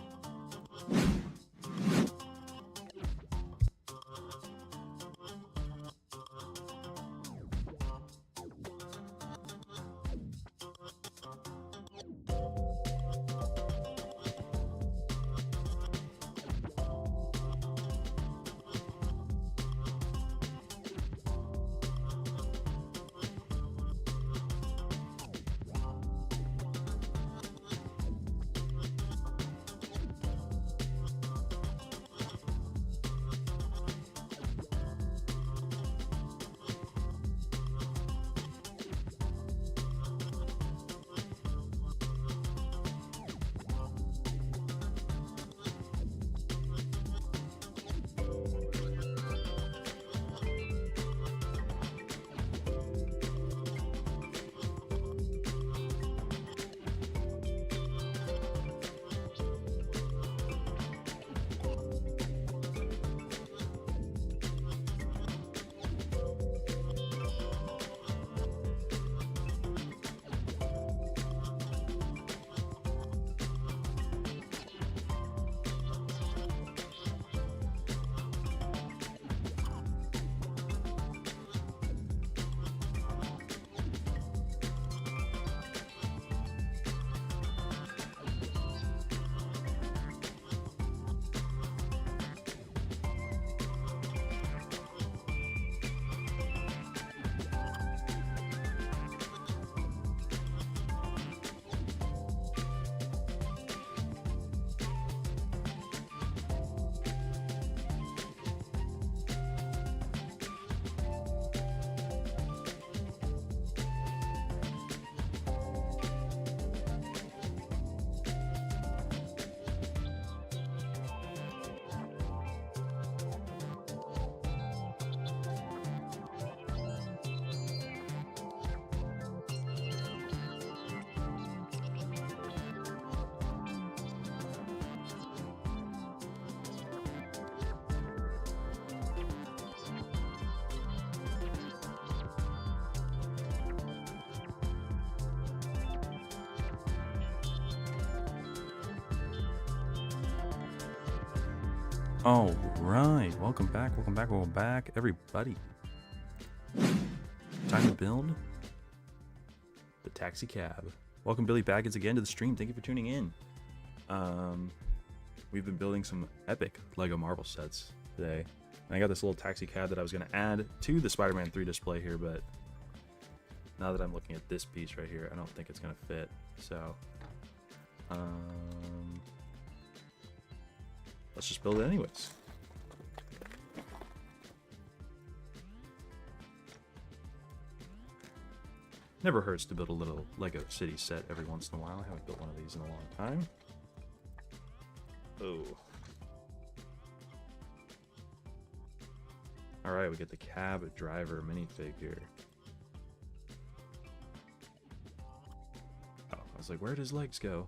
All right, welcome back, everybody. Time to build the taxi cab. Welcome, Billy Baggins, again to the stream. Thank you for tuning in. We've been building some epic Lego Marvel sets today. And I got this little taxi cab that I was going to add to the Spider-Man 3 display here, but now that I'm looking at this piece right here, I don't think it's going to fit. So, let's just build it anyways. Never hurts to build a little Lego City set every once in a while. I haven't built one of these in a long time. Oh. Alright, we get the cab driver minifig here. Oh, I was like, where'd his legs go?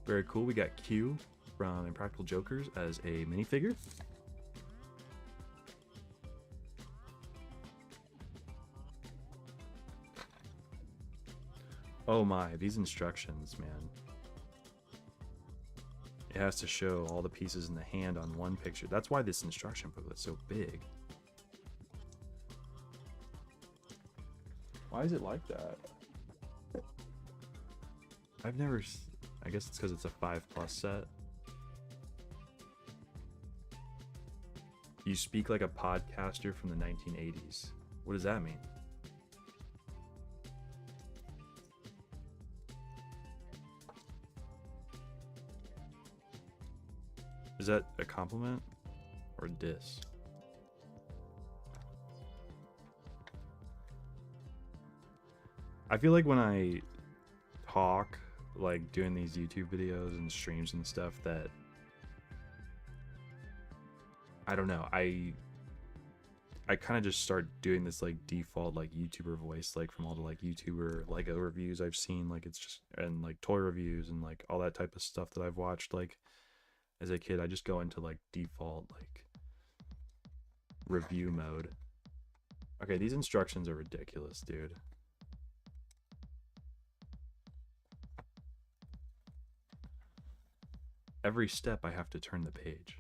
Very cool. We got Q from Impractical Jokers as a minifigure. Oh my, these instructions, man. It has to show all the pieces in the hand on one picture. That's why this instruction booklet's so big.
Why is it like that?
I've never. I guess it's because it's a 5+ set. You speak like a podcaster from the 1980s. What does that mean? Is that a compliment or a diss? I feel like when I talk, like doing these YouTube videos and streams and stuff, that I don't know, I kind of just start doing this like default like YouTuber voice, like from all the like YouTuber Lego reviews I've seen, like it's just, and like toy reviews and like all that type of stuff that I've watched like as a kid. I just go into like default like review mode. Okay, these instructions are ridiculous, dude. Every step I have to turn the page.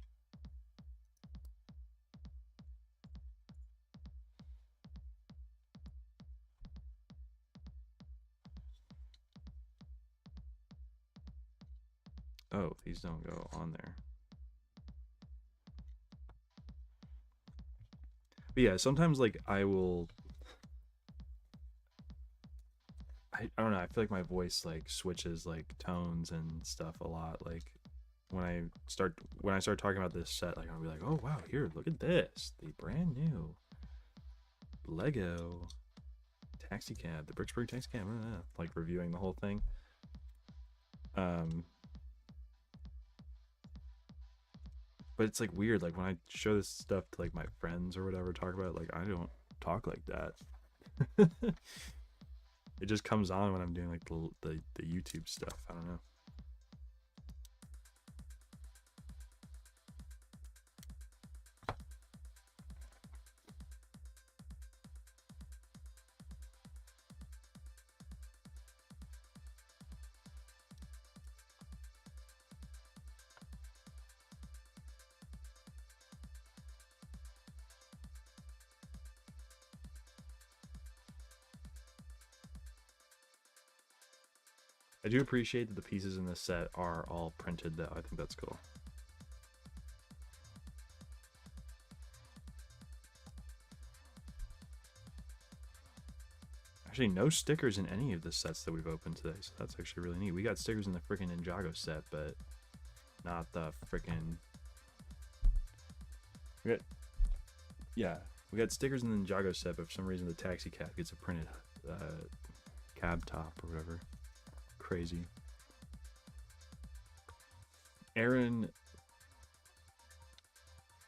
Oh, these don't go on there. But yeah, sometimes like I don't know, I feel like my voice like switches like tones and stuff a lot. Like when I start talking about this set, like I'll be like, oh wow, here, look at this. The brand new Lego taxi cab, the Bricksburg taxi cab, like reviewing the whole thing. But it's like weird, like when I show this stuff to like my friends or whatever, talk about it, like I don't talk like that. It just comes on when I'm doing like the YouTube stuff. I don't know. I do appreciate that the pieces in this set are all printed though. I think that's cool. Actually, no stickers in any of the sets that we've opened today, so that's actually really neat. We got stickers in the freaking Ninjago set, but not the freaking... we got stickers in the Ninjago set, but for some reason the taxi cab gets a printed cab top or whatever. Crazy. Aaron,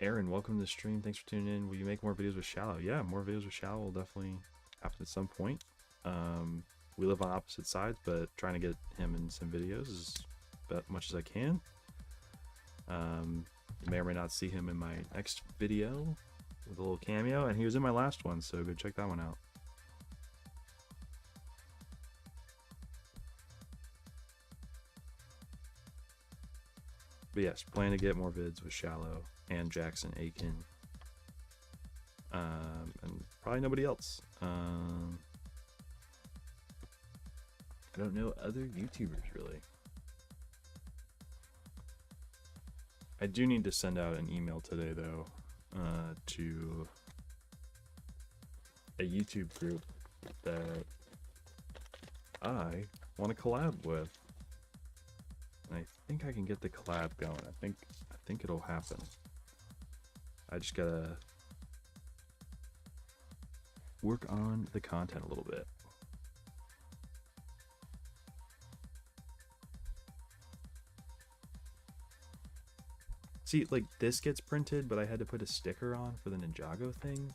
welcome to the stream. Thanks for tuning in. Will you make more videos with Shallow? Yeah, more videos with Shallow will definitely happen at some point. We live on opposite sides, but trying to get him in some videos as much as I can. You may or may not see him in my next video with a little cameo, and he was in my last one, so go check that one out. But yes, plan to get more vids with Shallow and Jackson Aiken. And probably nobody else. I don't know other YouTubers really. I do need to send out an email today though, to a YouTube group that I want to collab with. And I think I can get the collab going. I think it'll happen. I just gotta work on the content a little bit. See, like this gets printed, but I had to put a sticker on for the Ninjago thing.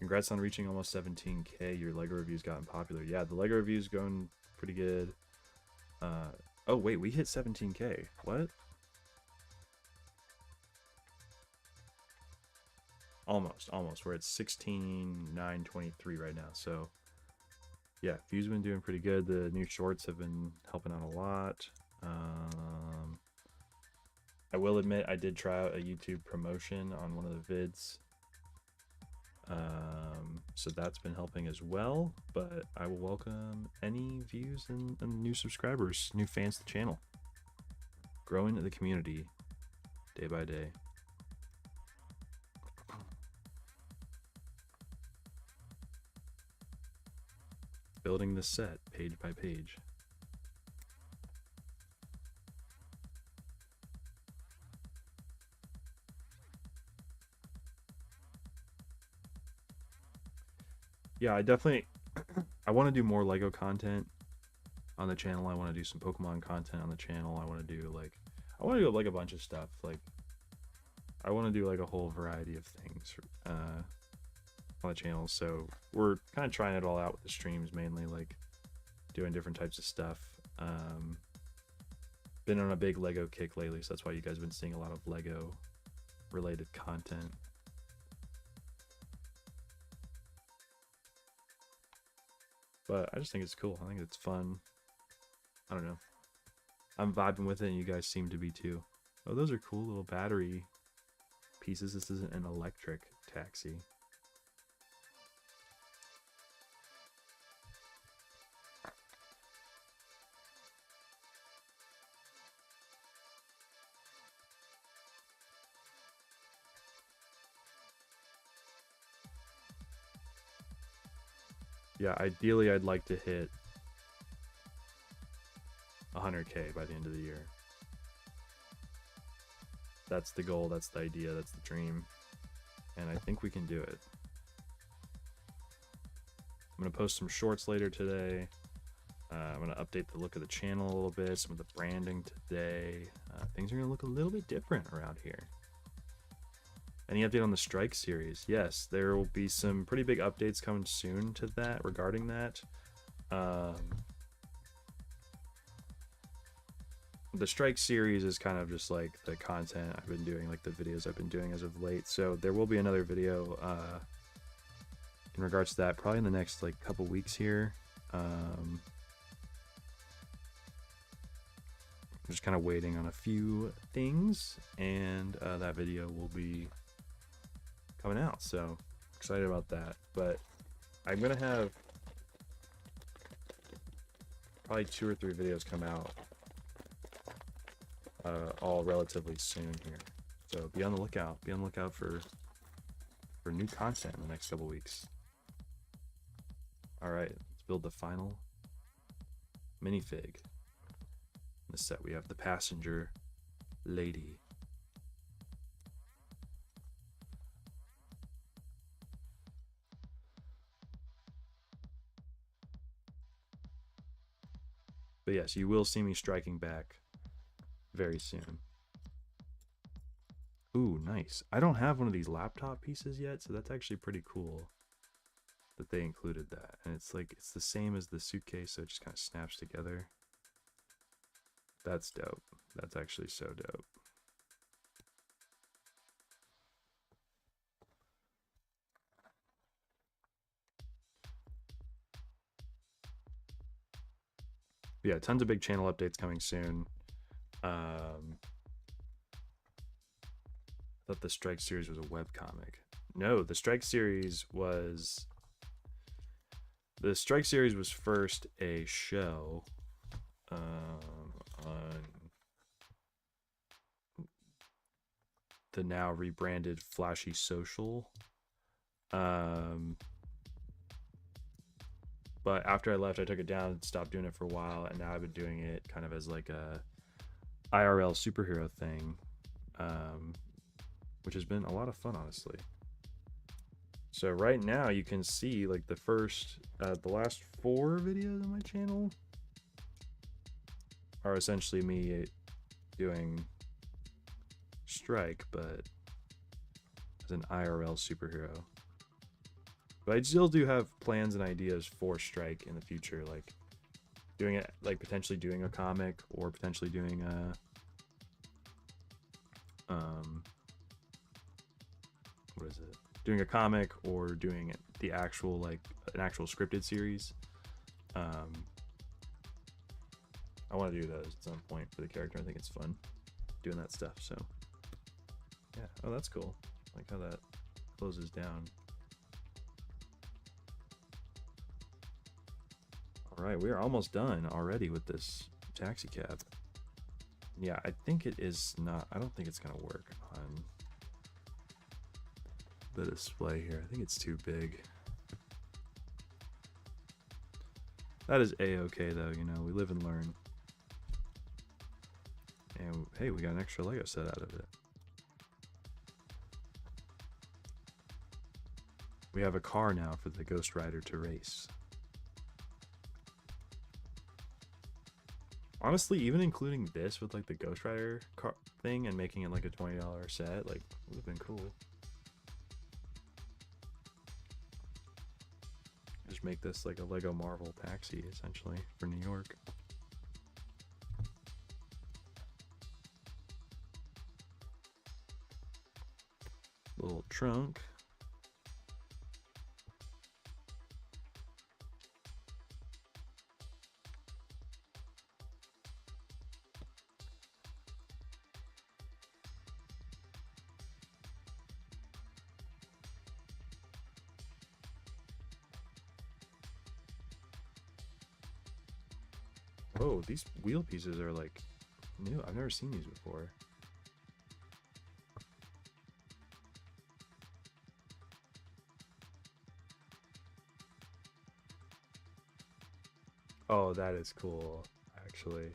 Congrats on reaching almost 17K. Your Lego review's gotten popular. Yeah, the Lego review's going pretty good. Oh wait, we hit 17K. What? Almost. We're at 16,923 right now. So yeah, views have been doing pretty good. The new shorts have been helping out a lot. I will admit I did try out a YouTube promotion on one of the vids. So that's been helping as well, but I will welcome any views and new subscribers, new fans to the channel. Growing the community day by day. Building the set page by page. Yeah, I definitely I want to do more Lego content on the channel. I want to do some Pokemon content on the channel. I want to do like a bunch of stuff. Like I want to do like a whole variety of things on the channel. So we're kind of trying it all out with the streams, mainly like doing different types of stuff. Been on a big Lego kick lately, so that's why you guys have been seeing a lot of Lego related content. But I just think it's cool. I think it's fun. I don't know. I'm vibing with it, and you guys seem to be too. Oh, those are cool little battery pieces. This isn't an electric taxi. Yeah, ideally I'd like to hit 100K by the end of the year. That's the goal, that's the idea, that's the dream. And I think we can do it. I'm going to post some shorts later today. I'm going to update the look of the channel a little bit, some of the branding today. Things are going to look a little bit different around here. Any update on the Strike series? Yes, there will be some pretty big updates coming soon to that, regarding that. The Strike series is kind of just like the content I've been doing, like the videos I've been doing as of late. So there will be another video in regards to that, probably in the next like couple weeks here. I'm just kind of waiting on a few things, and that video will be coming out, so excited about that. But I'm gonna have probably 2 or 3 videos come out all relatively soon here, so be on the lookout for new content in the next couple weeks. All right, let's build the final minifig. In the set we have the passenger lady. But yes, you will see me striking back very soon. Ooh, nice. I don't have one of these laptop pieces yet, so that's actually pretty cool that they included that. And it's like, it's the same as the suitcase, so it just kind of snaps together. That's dope. That's actually so dope. Yeah, tons of big channel updates coming soon. I thought the Strike series was a webcomic. No, the Strike series was first a show on the now rebranded Flashy Social. But after I left, I took it down and stopped doing it for a while, and now I've been doing it kind of as like a IRL superhero thing, which has been a lot of fun, honestly. So right now you can see like the last 4 videos on my channel are essentially me doing Strike, but as an IRL superhero. But I still do have plans and ideas for Strike in the future, like doing it, like potentially doing a comic, or potentially doing a what is it? Doing a comic, or doing the actual, like an actual scripted series. I want to do those at some point for the character. I think it's fun doing that stuff. So yeah. Oh, that's cool. I like how that closes down. All right, we are almost done already with this taxi cab. Yeah, I think it is not. I don't think it's gonna work on the display here. I think it's too big. That is a-okay though, you know, we live and learn. And hey, we got an extra Lego set out of it. We have a car now for the Ghost Rider to race. Honestly, even including this with like the Ghost Rider car thing and making it like a $20 set, like, would have been cool. Just make this like a Lego Marvel taxi, essentially, for New York. Little trunk. Oh, these wheel pieces are like new. I've never seen these before. Oh, that is cool, actually.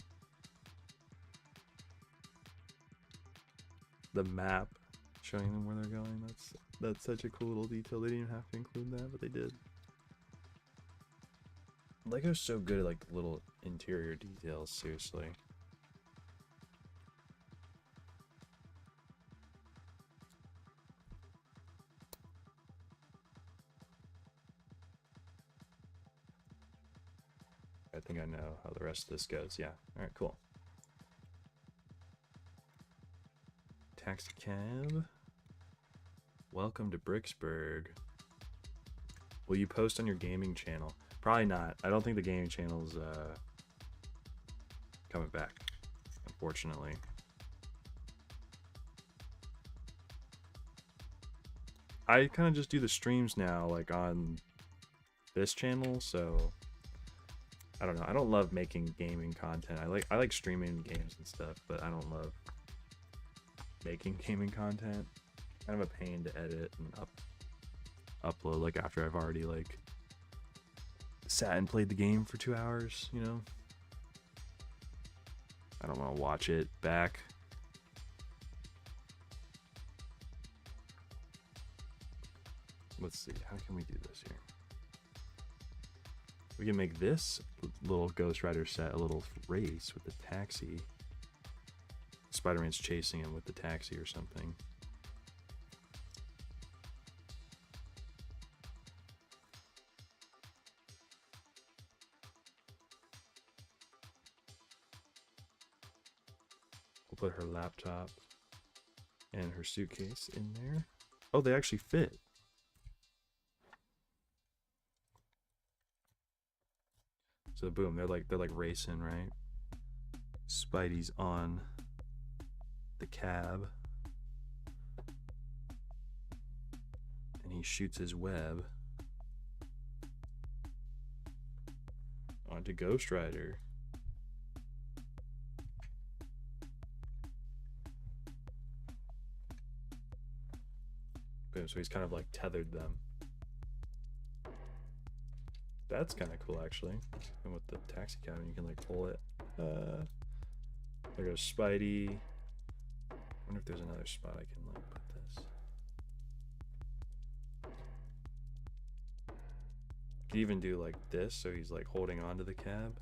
The map showing them where they're going. That's such a cool little detail. They didn't even have to include that, but they did. Lego's so good at like little interior details, seriously. I think I know how the rest of this goes. Yeah. Alright, cool. Taxi cab. Welcome to Bricksburg. Will you post on your gaming channel? Probably not. I don't think the gaming channel's coming back, unfortunately. I kind of just do the streams now, like on this channel, so I don't know. I don't love making gaming content. I like streaming games and stuff, but I don't love making gaming content. Kind of a pain to edit and upload like after I've already like sat and played the game for 2 hours, you know? I don't want to watch it back. Let's see, how can we do this here? We can make this little Ghost Rider set a little race with the taxi. Spider-Man's chasing him with the taxi or something. We'll put her laptop and her suitcase in there. Oh, they actually fit. So boom, they're like racing, right? Spidey's on the cab. And he shoots his web onto Ghost Rider. Boom, so he's kind of like tethered them. That's kind of cool, actually. And with the taxi cab, you can like pull it. There goes Spidey. I wonder if there's another spot I can like put this. You could even do like this, so he's like holding on to the cab.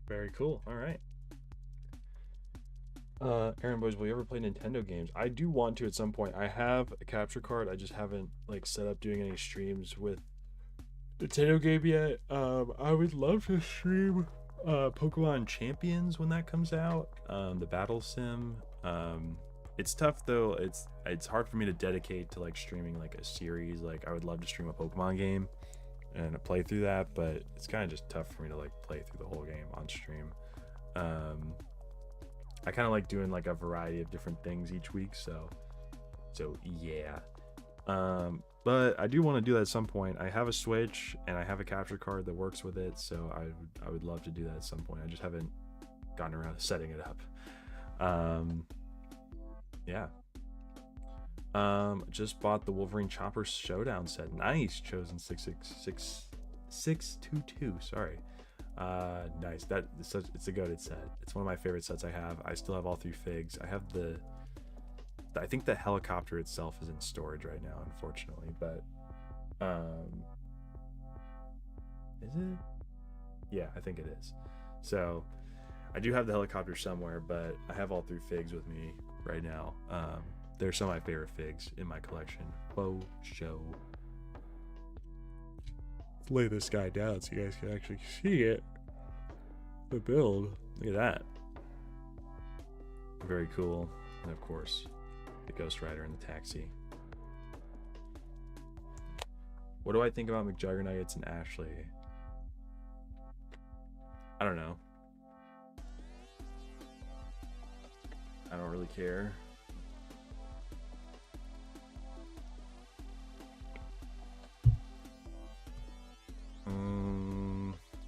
Very cool. All right. Aaron Boys, will you ever play Nintendo games? I do want to at some point. I have a capture card. I just haven't like set up doing any streams with Nintendo game yet. I would love to stream Pokemon Champions when that comes out. The Battle Sim. It's tough though. It's hard for me to dedicate to like streaming like a series. Like I would love to stream a Pokemon game and play through that, but it's kind of just tough for me to like play through the whole game on stream. I kind of like doing like a variety of different things each week, so yeah. But I do want to do that at some point. I have a Switch and I have a capture card that works with it, so I would love to do that at some point. I just haven't gotten around to setting it up. Yeah. Just bought the Wolverine Chopper Showdown set. Nice. Chosen 622. Sorry. Nice. It's a goated set. It's one of my favorite sets I have. I still have all 3 figs. I have I think the helicopter itself is in storage right now, unfortunately, but is it? Yeah, I think it is. So I do have the helicopter somewhere, but I have all 3 figs with me right now. They're some of my favorite figs in my collection. Whoa, show. Let's lay this guy down so you guys can actually see it. The build. Look at that. Very cool. And of course, the Ghost Rider and the taxi. What do I think about McJuggernuggets and Ashley? I don't know. I don't really care.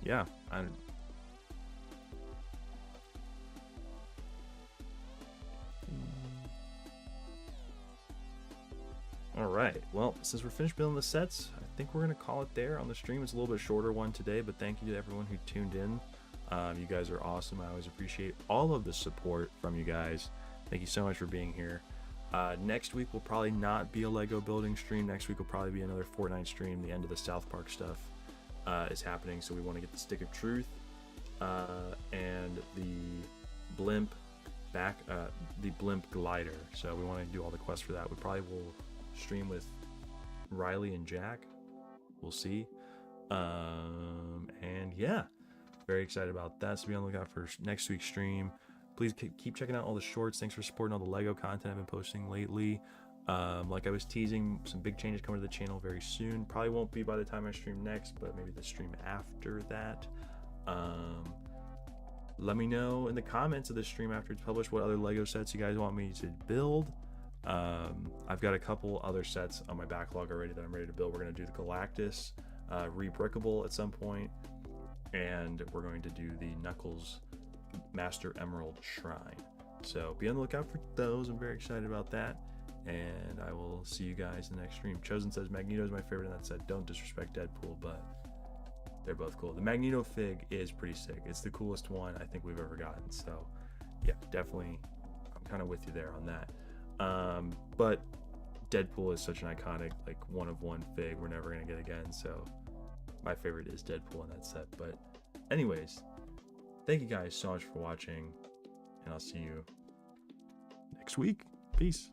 Yeah, all right, well, since we're finished building the sets, I think we're gonna call it there on the stream. It's a little bit shorter one today, but thank you to everyone who tuned in. You guys are awesome. I always appreciate all of the support from you guys. Thank you so much for being here. Next week will probably not be a Lego building stream. Next week will probably be another Fortnite stream. The end of the South Park stuff is happening, so we want to get the Stick of Truth and the blimp back, the blimp glider. So we want to do all the quests for that. We probably will stream with Riley and Jack. We'll see. And yeah, very excited about that. So be on the lookout for next week's stream. Please keep checking out all the shorts. Thanks for supporting all the Lego content I've been posting lately. Like I was teasing, some big changes coming to the channel very soon. Probably won't be by the time I stream next, but maybe the stream after that. Let me know in the comments of the stream after it's published what other Lego sets you guys want me to build. I've got a couple other sets on my backlog already that I'm ready to build. We're going to do the Galactus Rebrickable at some point, and we're going to do the Knuckles Master Emerald Shrine. So be on the lookout for those. I'm very excited about that, and I will see you guys in the next stream. Chosen says Magneto is my favorite, and that said, don't disrespect Deadpool, but they're both cool. The Magneto fig is pretty sick. It's the coolest one I think we've ever gotten. So yeah, definitely, I'm kind of with you there on that. But Deadpool is such an iconic, like, one of one fig we're never gonna get again. So my favorite is Deadpool in that set. But anyways, thank you guys so much for watching, and I'll see you next week. Peace.